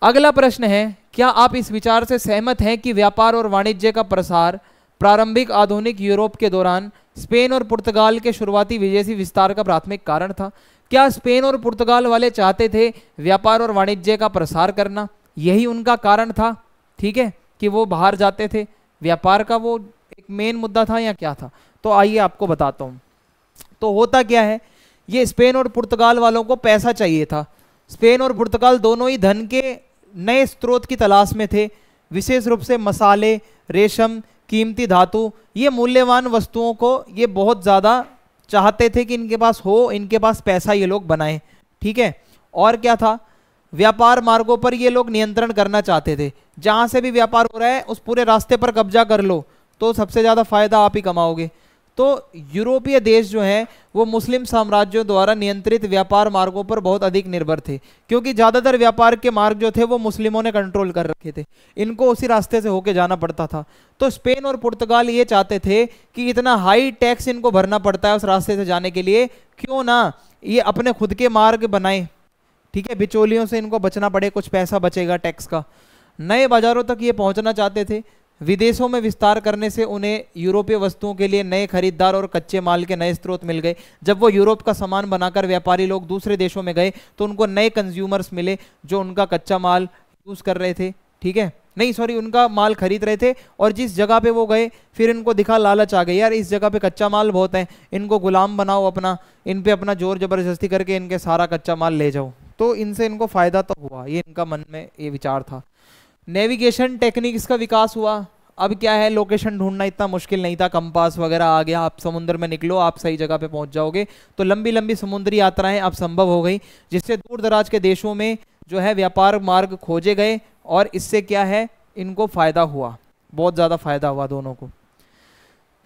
अगला प्रश्न है, क्या आप इस विचार से सहमत हैं कि व्यापार और वाणिज्य का प्रसार प्रारंभिक आधुनिक यूरोप के दौरान स्पेन और पुर्तगाल के शुरुआती विदेशी विस्तार का प्राथमिक कारण था? क्या स्पेन और पुर्तगाल वाले चाहते थे व्यापार और वाणिज्य का प्रसार करना? यही उनका कारण था, ठीक है, कि वो बाहर जाते थे। व्यापार का वो एक मेन मुद्दा था या क्या था? तो आइए आपको बताता हूँ। तो होता क्या है, ये स्पेन और पुर्तगाल वालों को पैसा चाहिए था। स्पेन और पुर्तगाल दोनों ही धन के नए स्रोत की तलाश में थे, विशेष रूप से मसाले, रेशम, कीमती धातु, ये मूल्यवान वस्तुओं को ये बहुत ज़्यादा चाहते थे कि इनके पास हो, इनके पास पैसा ये लोग बनाएं, ठीक है। और क्या था, व्यापार मार्गों पर ये लोग नियंत्रण करना चाहते थे। जहां से भी व्यापार हो रहा है उस पूरे रास्ते पर कब्जा कर लो, तो सबसे ज़्यादा फायदा आप ही कमाओगे। तो यूरोपीय देश जो हैं वो मुस्लिम साम्राज्यों द्वारा नियंत्रित व्यापार मार्गों पर बहुत अधिक निर्भर थे, क्योंकि ज़्यादातर व्यापार के मार्ग जो थे वो मुस्लिमों ने कंट्रोल कर रखे थे, इनको उसी रास्ते से होके जाना पड़ता था। तो स्पेन और पुर्तगाल ये चाहते थे कि इतना हाई टैक्स इनको भरना पड़ता है उस रास्ते से जाने के लिए, क्यों ना ये अपने खुद के मार्ग बनाएं, ठीक है, बिचौलियों से इनको बचना पड़े, कुछ पैसा बचेगा टैक्स का। नए बाजारों तक ये पहुंचना चाहते थे। विदेशों में विस्तार करने से उन्हें यूरोपीय वस्तुओं के लिए नए खरीदार और कच्चे माल के नए स्रोत मिल गए। जब वो यूरोप का सामान बनाकर व्यापारी लोग दूसरे देशों में गए तो उनको नए कंज्यूमर्स मिले जो उनका कच्चा माल यूज़ कर रहे थे, ठीक है, नहीं सॉरी, उनका माल खरीद रहे थे। और जिस जगह पे वो गए फिर इनको दिखा, लालच आ गई, यार इस जगह पे कच्चा माल बहुत है, इनको गुलाम बनाओ अपना, इन पे अपना जोर जबरदस्ती करके इनके सारा कच्चा माल ले जाओ, तो इनसे इनको फायदा तो हुआ। ये इनका मन में ये विचार था। नेविगेशन टेक्निक्स का विकास हुआ। अब क्या है, लोकेशन ढूंढना इतना मुश्किल नहीं था, कंपास वगैरह आ गया, आप समुद्र में निकलो, आप सही जगह पे पहुंच जाओगे। तो लंबी लंबी समुद्री यात्राएं अब संभव हो गई, जिससे दूर दराज के देशों में जो है व्यापार मार्ग खोजे गए, और इससे क्या है, इनको फायदा हुआ, बहुत ज़्यादा फायदा हुआ दोनों को।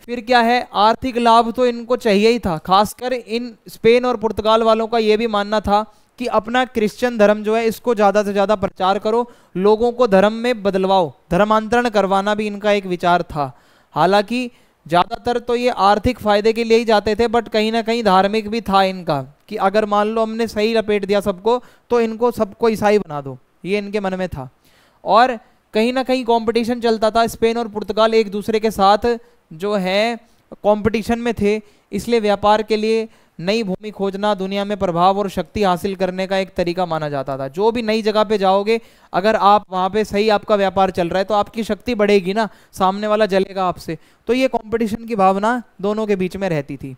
फिर क्या है, आर्थिक लाभ तो इनको चाहिए ही था। खासकर इन स्पेन और पुर्तगाल वालों का ये भी मानना था कि अपना क्रिश्चियन धर्म जो है इसको ज़्यादा से ज़्यादा प्रचार करो, लोगों को धर्म में बदलवाओ, धर्मांतरण करवाना भी इनका एक विचार था। हालांकि ज़्यादातर तो ये आर्थिक फायदे के लिए ही जाते थे, बट कहीं ना कहीं धार्मिक भी था इनका, कि अगर मान लो हमने सही लपेट दिया सबको तो इनको सबको ईसाई बना दो, ये इनके मन में था। और कहीं ना कहीं कंपटीशन चलता था, स्पेन और पुर्तगाल एक दूसरे के साथ जो है कंपटीशन में थे, इसलिए व्यापार के लिए नई भूमि खोजना दुनिया में प्रभाव और शक्ति हासिल करने का एक तरीका माना जाता था। जो भी नई जगह पे जाओगे, अगर आप वहाँ पे सही आपका व्यापार चल रहा है तो आपकी शक्ति बढ़ेगी ना, सामने वाला जलेगा आपसे। तो ये कंपटीशन की भावना दोनों के बीच में रहती थी।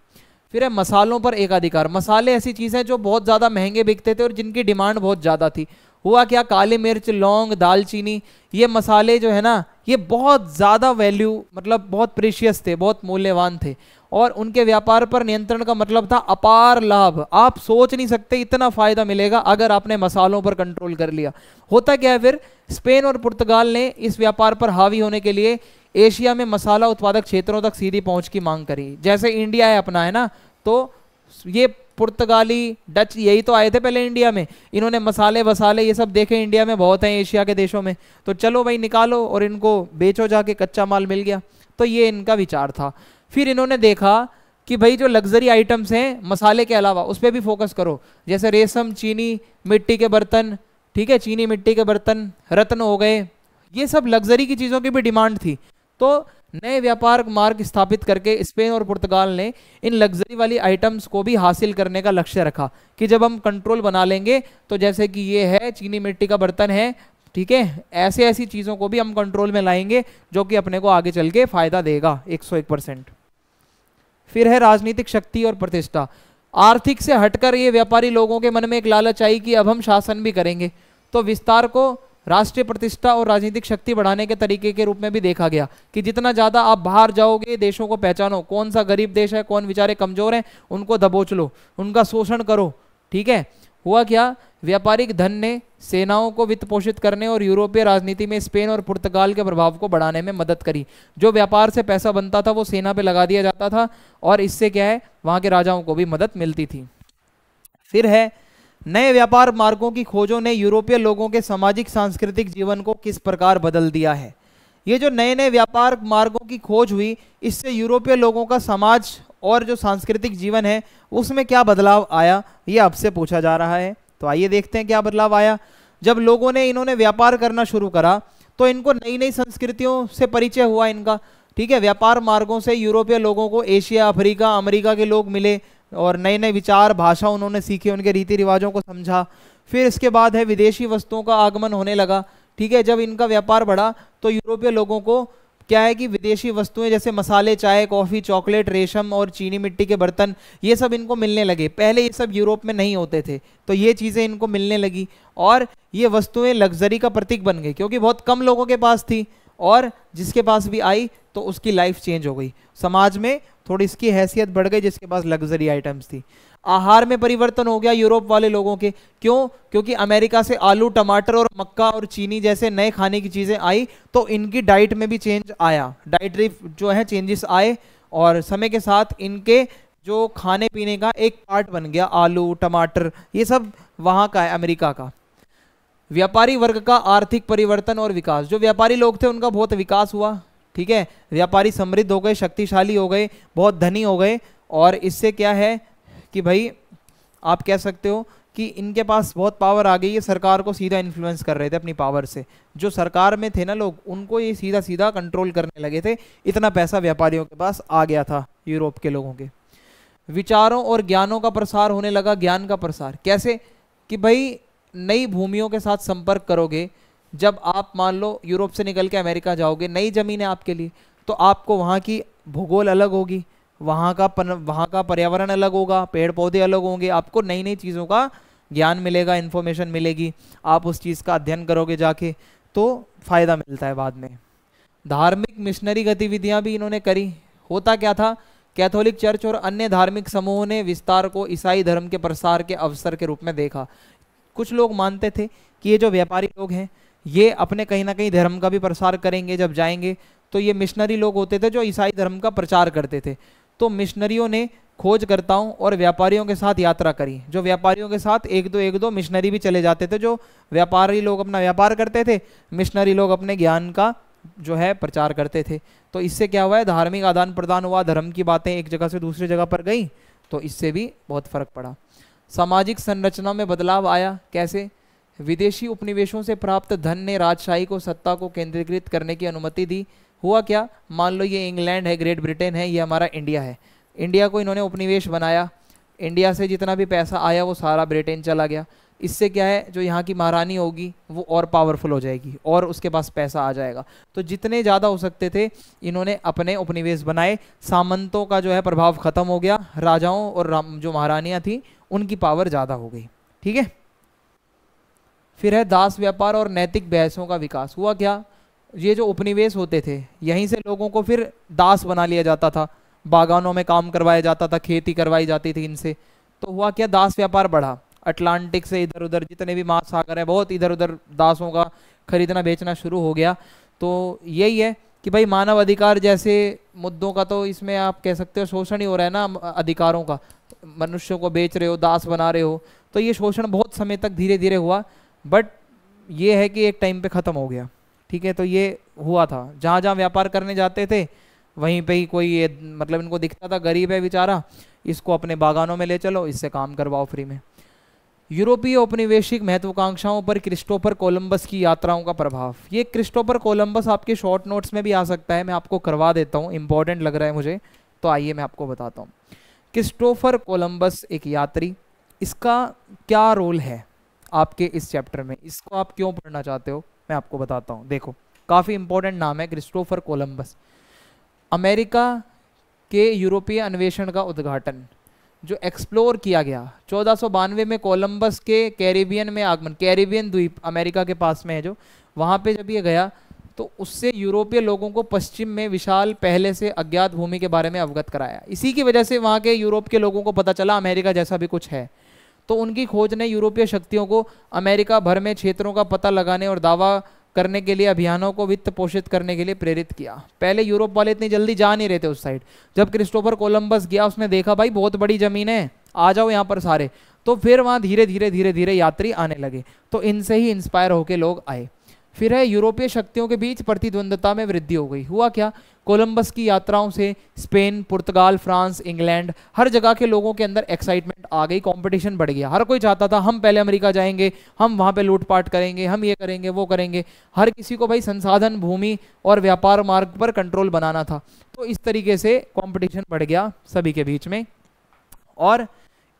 फिर है मसालों पर एकाधिकार। मसाले ऐसी चीज़ें जो बहुत ज़्यादा महंगे बिकते थे और जिनकी डिमांड बहुत ज़्यादा थी। हुआ क्या, काली मिर्च, लौंग, दालचीनी, ये मसाले जो है ना ये बहुत ज़्यादा वैल्यू, मतलब बहुत प्रीशियस थे, बहुत मूल्यवान थे, और उनके व्यापार पर नियंत्रण का मतलब था अपार लाभ। आप सोच नहीं सकते इतना फायदा मिलेगा अगर आपने मसालों पर कंट्रोल कर लिया। होता क्या है, फिर स्पेन और पुर्तगाल ने इस व्यापार पर हावी होने के लिए एशिया में मसाला उत्पादक क्षेत्रों तक सीधी पहुंच की मांग करी। जैसे इंडिया है अपना, है ना, तो ये पुर्तगाली, डच यही तो आए थे पहले इंडिया में, इन्होंने मसाले वसाले ये सब देखे इंडिया में बहुत हैं एशिया के देशों में, तो चलो भाई निकालो और इनको बेचो जाके, कच्चा माल मिल गया। तो ये इनका विचार था। फिर इन्होंने देखा कि भाई जो लग्जरी आइटम्स हैं मसाले के अलावा उस पर भी फोकस करो, जैसे रेशम, चीनी, मिट्टी के बर्तन, ठीक है, चीनी मिट्टी के बर्तन, रत्न हो गए, ये सब लग्जरी की चीज़ों की भी डिमांड थी। तो नए व्यापार मार्ग स्थापित करके स्पेन और पुर्तगाल ने इन लग्जरी वाली आइटम्स को भी हासिल करने का लक्ष्य रखा कि जब हम कंट्रोल बना लेंगे, तो जैसे कि ये है चीनी मिट्टी का बर्तन है, ठीक है, ऐसे ऐसी चीज़ों को भी हम कंट्रोल में लाएंगे जो कि अपने को आगे चल के फायदा देगा 101%। फिर है राजनीतिक शक्ति और प्रतिष्ठा। आर्थिक से हटकर ये व्यापारी लोगों के मन में एक लालच आई कि अब हम शासन भी करेंगे, तो विस्तार को राष्ट्रीय प्रतिष्ठा और राजनीतिक शक्ति बढ़ाने के तरीके के रूप में भी देखा गया कि जितना ज़्यादा आप बाहर जाओगे, देशों को पहचानो, कौन सा गरीब देश है, कौन बेचारे कमजोर हैं, उनको दबोच लो, उनका शोषण करो। ठीक है, हुआ क्या, व्यापारिक धन ने सेनाओं को वित्त पोषित करने और यूरोपीय राजनीति में स्पेन और पुर्तगाल के प्रभाव को बढ़ाने में मदद करी। जो व्यापार से पैसा बनता था वो सेना पे लगा दिया जाता था, और इससे क्या है, वहाँ के राजाओं को भी मदद मिलती थी। फिर है नए व्यापार मार्गों की खोजों ने यूरोपीय लोगों के सामाजिक सांस्कृतिक जीवन को किस प्रकार बदल दिया है। ये जो नए नए व्यापार मार्गों की खोज हुई, इससे यूरोपीय लोगों का समाज और जो सांस्कृतिक जीवन है उसमें क्या बदलाव आया, ये आपसे पूछा जा रहा है। तो आइए देखते हैं क्या बदलाव आया। जब लोगों ने इन्होंने व्यापार करना शुरू करा तो इनको नई नई संस्कृतियों से परिचय हुआ इनका। ठीक है, व्यापार मार्गों से यूरोपीय लोगों को एशिया, अफ्रीका, अमेरिका के लोग मिले और नए नए विचार, भाषा उन्होंने सीखे, उनके रीति रिवाजों को समझा। फिर इसके बाद है विदेशी वस्तुओं का आगमन होने लगा। ठीक है, जब इनका व्यापार बढ़ा तो यूरोपीय लोगों को क्या है कि विदेशी वस्तुएं जैसे मसाले, चाय, कॉफ़ी, चॉकलेट, रेशम और चीनी मिट्टी के बर्तन, ये सब इनको मिलने लगे। पहले ये सब यूरोप में नहीं होते थे, तो ये चीज़ें इनको मिलने लगी और ये वस्तुएं लग्जरी का प्रतीक बन गई, क्योंकि बहुत कम लोगों के पास थी और जिसके पास भी आई तो उसकी लाइफ चेंज हो गई, समाज में थोड़ी इसकी हैसियत बढ़ गई जिसके पास लग्जरी आइटम्स थी। आहार में परिवर्तन हो गया यूरोप वाले लोगों के, क्यों, क्योंकि अमेरिका से आलू, टमाटर और मक्का और चीनी जैसे नए खाने की चीज़ें आई, तो इनकी डाइट में भी चेंज आया, डाइटरी जो है चेंजेस आए, और समय के साथ इनके जो खाने पीने का एक पार्ट बन गया आलू, टमाटर, ये सब वहाँ का है, अमेरिका का। व्यापारी वर्ग का आर्थिक परिवर्तन और विकास। जो व्यापारी लोग थे उनका बहुत विकास हुआ। ठीक है, व्यापारी समृद्ध हो गए, शक्तिशाली हो गए, बहुत धनी हो गए, और इससे क्या है कि भाई आप कह सकते हो कि इनके पास बहुत पावर आ गई, ये सरकार को सीधा इन्फ्लुएंस कर रहे थे अपनी पावर से। जो सरकार में थे ना लोग, उनको ये सीधा सीधा कंट्रोल करने लगे थे, इतना पैसा व्यापारियों के पास आ गया था यूरोप के लोगों के। विचारों और ज्ञानों का प्रसार होने लगा। ज्ञान का प्रसार कैसे, कि भाई नई भूमियों के साथ संपर्क करोगे। जब आप मान लो यूरोप से निकल के अमेरिका जाओगे, नई ज़मीन है आपके लिए, तो आपको वहाँ की भूगोल अलग होगी, वहाँ का पर्यावरण अलग होगा, पेड़ पौधे अलग होंगे, आपको नई नई चीज़ों का ज्ञान मिलेगा, इन्फॉर्मेशन मिलेगी, आप उस चीज़ का अध्ययन करोगे जाके, तो फ़ायदा मिलता है बाद में। धार्मिक मिशनरी गतिविधियाँ भी इन्होंने करी। होता क्या था, कैथोलिक चर्च और अन्य धार्मिक समूहों ने विस्तार को ईसाई धर्म के प्रसार के अवसर के रूप में देखा। कुछ लोग मानते थे कि ये जो व्यापारी लोग हैं ये अपने कहीं ना कहीं धर्म का भी प्रसार करेंगे जब जाएंगे, तो ये मिशनरी लोग होते थे जो ईसाई धर्म का प्रचार करते थे। तो मिशनरियों ने खोजकर्ताओं और व्यापारियों के साथ यात्रा करी। जो व्यापारियों के साथ एक दो मिशनरी भी चले जाते थे। जो व्यापारी लोग अपना व्यापार करते थे, मिशनरी लोग अपने ज्ञान का जो है प्रचार करते थे। तो इससे क्या हुआ है, धार्मिक आदान प्रदान हुआ, धर्म की बातें एक जगह से दूसरी जगह पर गई, तो इससे भी बहुत फर्क पड़ा। सामाजिक संरचना में बदलाव आया। कैसे, विदेशी उपनिवेशों से प्राप्त धन ने राजशाही को, सत्ता को केंद्रीकृत करने की अनुमति दी। हुआ क्या, मान लो ये इंग्लैंड है, ग्रेट ब्रिटेन है, ये हमारा इंडिया है, इंडिया को इन्होंने उपनिवेश बनाया, इंडिया से जितना भी पैसा आया वो सारा ब्रिटेन चला गया। इससे क्या है, जो यहाँ की महारानी होगी वो और पावरफुल हो जाएगी और उसके पास पैसा आ जाएगा। तो जितने ज़्यादा हो सकते थे इन्होंने अपने उपनिवेश बनाए। सामंतों का जो है प्रभाव खत्म हो गया, राजाओं और जो महारानियाँ थी उनकी पावर ज़्यादा हो गई। ठीक है, फिर है दास व्यापार और नैतिक बहसों का विकास। हुआ क्या, ये जो उपनिवेश होते थे यहीं से लोगों को फिर दास बना लिया जाता था, बागानों में काम करवाया जाता था, खेती करवाई जाती थी इनसे। तो हुआ क्या, दास व्यापार बढ़ा। अटलांटिक से इधर उधर जितने भी महासागर हैं, बहुत इधर उधर दासों का खरीदना बेचना शुरू हो गया। तो यही है कि भाई मानव अधिकार जैसे मुद्दों का तो इसमें आप कह सकते हो शोषण ही हो रहा है ना अधिकारों का। मनुष्यों को बेच रहे हो, दास बना रहे हो, तो ये शोषण बहुत समय तक धीरे धीरे हुआ, बट ये है कि एक टाइम पे ख़त्म हो गया। ठीक है, तो ये हुआ था, जहाँ जहाँ व्यापार करने जाते थे वहीं पे ही कोई ये मतलब इनको दिखता था गरीब है बेचारा, इसको अपने बागानों में ले चलो, इससे काम करवाओ फ्री में। यूरोपीय औपनिवेशिक महत्वाकांक्षाओं पर क्रिस्टोफर कोलंबस की यात्राओं का प्रभाव। ये क्रिस्टोफर कोलंबस आपके शॉर्ट नोट्स में भी आ सकता है, मैं आपको करवा देता हूँ, इंपॉर्टेंट लग रहा है मुझे, तो आइए मैं आपको बताता हूँ। क्रिस्टोफर कोलंबस एक यात्री, इसका क्या रोल है आपके इस चैप्टर में, इसको आप क्यों पढ़ना चाहते हो, मैं आपको बताता हूँ। देखो काफ़ी इंपॉर्टेंट नाम है क्रिस्टोफर कोलंबस। अमेरिका के यूरोपीय अन्वेषण का उद्घाटन, जो एक्सप्लोर किया गया 1492 में कोलंबस के कैरिबियन में आगमन, कैरिबियन द्वीप अमेरिका के पास में है जो, वहाँ पे जब ये गया तो उससे यूरोपीय लोगों को पश्चिम में विशाल पहले से अज्ञात भूमि के बारे में अवगत कराया। इसी की वजह से वहाँ के यूरोप के लोगों को पता चला अमेरिका जैसा भी कुछ है। तो उनकी खोज ने यूरोपीय शक्तियों को अमेरिका भर में क्षेत्रों का पता लगाने और दावा करने के लिए अभियानों को वित्त पोषित करने के लिए प्रेरित किया। पहले यूरोप वाले इतनी जल्दी जा नहीं रहे थे उस साइड। जब क्रिस्टोफर कोलंबस गया, उसने देखा भाई बहुत बड़ी जमीन है, आ जाओ यहाँ पर सारे, तो फिर वहाँ धीरे धीरे धीरे धीरे यात्री आने लगे। तो इनसे ही इंस्पायर होकर लोग आए। फिर है यूरोपीय शक्तियों के बीच प्रतिद्वंदता में वृद्धि हो गई। हुआ क्या, कोलंबस की यात्राओं से स्पेन, पुर्तगाल, फ्रांस, इंग्लैंड, हर जगह के लोगों के अंदर एक्साइटमेंट आ गई, कंपटीशन बढ़ गया। हर कोई चाहता था हम पहले अमेरिका जाएंगे, हम वहाँ पे लूटपाट करेंगे, हम ये करेंगे वो करेंगे। हर किसी को भाई संसाधन, भूमि और व्यापार मार्ग पर कंट्रोल बनाना था। तो इस तरीके से कंपटीशन बढ़ गया सभी के बीच में। और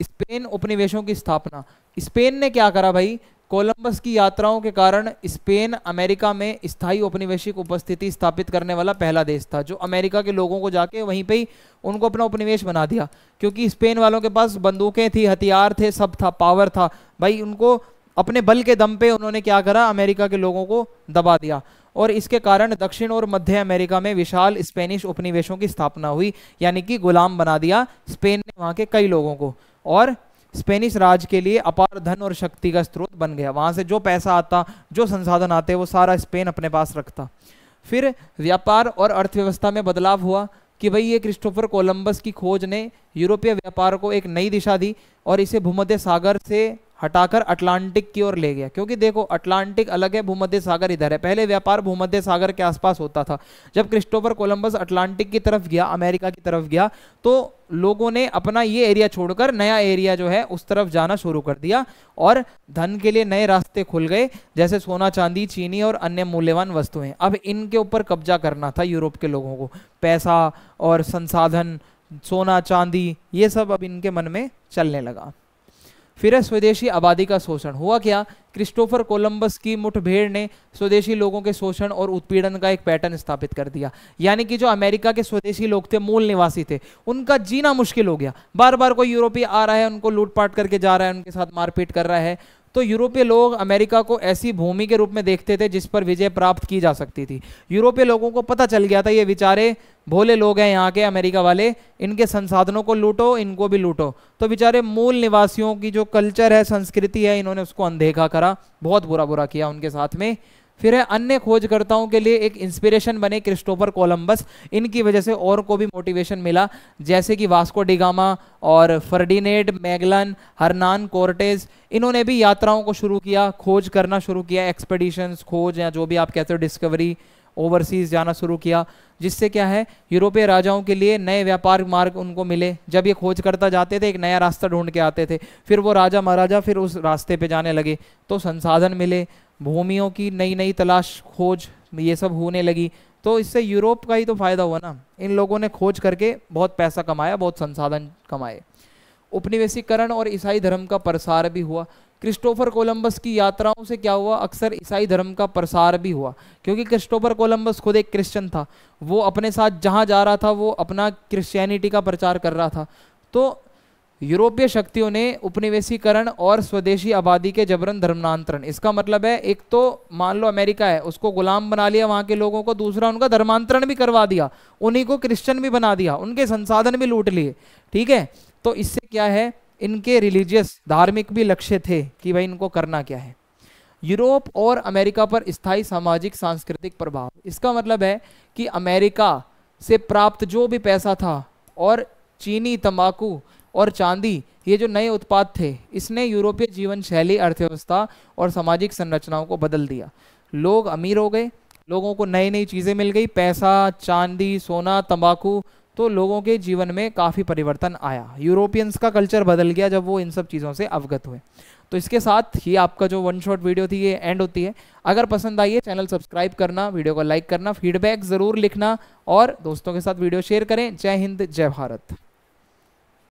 स्पेन उपनिवेशों की स्थापना, स्पेन ने क्या करा भाई, कोलंबस की यात्राओं के कारण स्पेन अमेरिका में स्थायी औपनिवेशिक उपस्थिति स्थापित करने वाला पहला देश था, जो अमेरिका के लोगों को जाके वहीं पे ही उनको अपना उपनिवेश बना दिया। क्योंकि स्पेन वालों के पास बंदूकें थी, हथियार थे, सब था, पावर था भाई, उनको अपने बल के दम पे उन्होंने क्या करा, अमेरिका के लोगों को दबा दिया। और इसके कारण दक्षिण और मध्य अमेरिका में विशाल स्पेनिश उपनिवेशों की स्थापना हुई, यानी कि गुलाम बना दिया स्पेन ने वहाँ के कई लोगों को। और स्पेनिश राज के लिए अपार धन और शक्ति का स्रोत बन गया। वहां से जो पैसा आता, जो संसाधन आते, वो सारा स्पेन अपने पास रखता। फिर व्यापार और अर्थव्यवस्था में बदलाव हुआ कि भाई ये क्रिस्टोफर कोलंबस की खोज ने यूरोपीय व्यापार को एक नई दिशा दी और इसे भूमध्य सागर से हटाकर अटलांटिक की ओर ले गया। क्योंकि देखो अटलांटिक अलग है, भूमध्य सागर इधर है। पहले व्यापार भूमध्य सागर के आसपास होता था। जब क्रिस्टोफर कोलंबस अटलांटिक की तरफ गया, अमेरिका की तरफ गया, तो लोगों ने अपना ये एरिया छोड़कर नया एरिया जो है उस तरफ जाना शुरू कर दिया और धन के लिए नए रास्ते खुल गए, जैसे सोना, चांदी, चीनी और अन्य मूल्यवान वस्तुएं। अब इनके ऊपर कब्जा करना था यूरोप के लोगों को। पैसा और संसाधन, सोना, चांदी, ये सब अब इनके मन में चलने लगा। फिर है स्वदेशी आबादी का शोषण। हुआ क्या, क्रिस्टोफर कोलंबस की मुठभेड़ ने स्वदेशी लोगों के शोषण और उत्पीड़न का एक पैटर्न स्थापित कर दिया। यानी कि जो अमेरिका के स्वदेशी लोग थे, मूल निवासी थे, उनका जीना मुश्किल हो गया। बार बार कोई यूरोपीय आ रहा है, उनको लूटपाट करके जा रहा है, उनके साथ मारपीट कर रहा है। तो यूरोपीय लोग अमेरिका को ऐसी भूमि के रूप में देखते थे जिस पर विजय प्राप्त की जा सकती थी। यूरोपीय लोगों को पता चल गया था ये बेचारे भोले लोग हैं यहाँ के अमेरिका वाले, इनके संसाधनों को लूटो, इनको भी लूटो। तो बेचारे मूल निवासियों की जो कल्चर है, संस्कृति है, इन्होंने उसको अनदेखा करा, बहुत बुरा बुरा किया उनके साथ में। फिर है अन्य खोजकर्ताओं के लिए एक इंस्पिरेशन बने क्रिस्टोफर कोलंबस। इनकी वजह से और को भी मोटिवेशन मिला, जैसे कि वास्को डिगामा और फर्डिनेंड मैगलन, हर्नान कोर्टेज, इन्होंने भी यात्राओं को शुरू किया, खोज करना शुरू किया, एक्सपेडिशंस, खोज या जो भी आप कहते हो डिस्कवरी, ओवरसीज जाना शुरू किया। जिससे क्या है, यूरोपीय राजाओं के लिए नए व्यापार मार्ग उनको मिले। जब ये खोज करता जाते थे, एक नया रास्ता ढूंढ के आते थे, फिर वो राजा महाराजा फिर उस रास्ते पे जाने लगे, तो संसाधन मिले, भूमियों की नई नई तलाश, खोज, ये सब होने लगी। तो इससे यूरोप का ही तो फायदा हुआ ना, इन लोगों ने खोज करके बहुत पैसा कमाया, बहुत संसाधन कमाए। उपनिवेशीकरण और ईसाई धर्म का प्रसार भी हुआ। क्रिस्टोफर कोलंबस की यात्राओं से क्या हुआ, अक्सर ईसाई धर्म का प्रसार भी हुआ। क्योंकि क्रिस्टोफर कोलंबस खुद एक क्रिश्चियन था, वो अपने साथ जहाँ जा रहा था वो अपना क्रिश्चियनिटी का प्रचार कर रहा था। तो यूरोपीय शक्तियों ने उपनिवेशीकरण और स्वदेशी आबादी के जबरन धर्मांतरण, इसका मतलब है एक तो मान लो अमेरिका है, उसको गुलाम बना लिया वहाँ के लोगों को, दूसरा उनका धर्मांतरण भी करवा दिया, उन्हीं को क्रिश्चियन भी बना दिया, उनके संसाधन भी लूट लिए। ठीक है, तो इससे क्या है, इनके रिलीजियस, धार्मिक भी लक्ष्य थे कि भाई इनको करना क्या है। यूरोप और अमेरिका पर स्थायी सामाजिक सांस्कृतिक प्रभाव, इसका मतलब है कि अमेरिका से प्राप्त जो भी पैसा था और चीनी, तंबाकू और चांदी, ये जो नए उत्पाद थे, इसने यूरोपीय जीवन शैली, अर्थव्यवस्था और सामाजिक संरचनाओं को बदल दिया। लोग अमीर हो गए, लोगों को नई नई चीज़ें मिल गई, पैसा, चांदी, सोना, तंबाकू, तो लोगों के जीवन में काफ़ी परिवर्तन आया। यूरोपियंस का कल्चर बदल गया जब वो इन सब चीज़ों से अवगत हुए। तो इसके साथ ही आपका जो वन शॉट वीडियो थी ये एंड होती है। अगर पसंद आई है चैनल सब्सक्राइब करना, वीडियो को लाइक करना, फीडबैक ज़रूर लिखना और दोस्तों के साथ वीडियो शेयर करें। जय हिंद, जय भारत।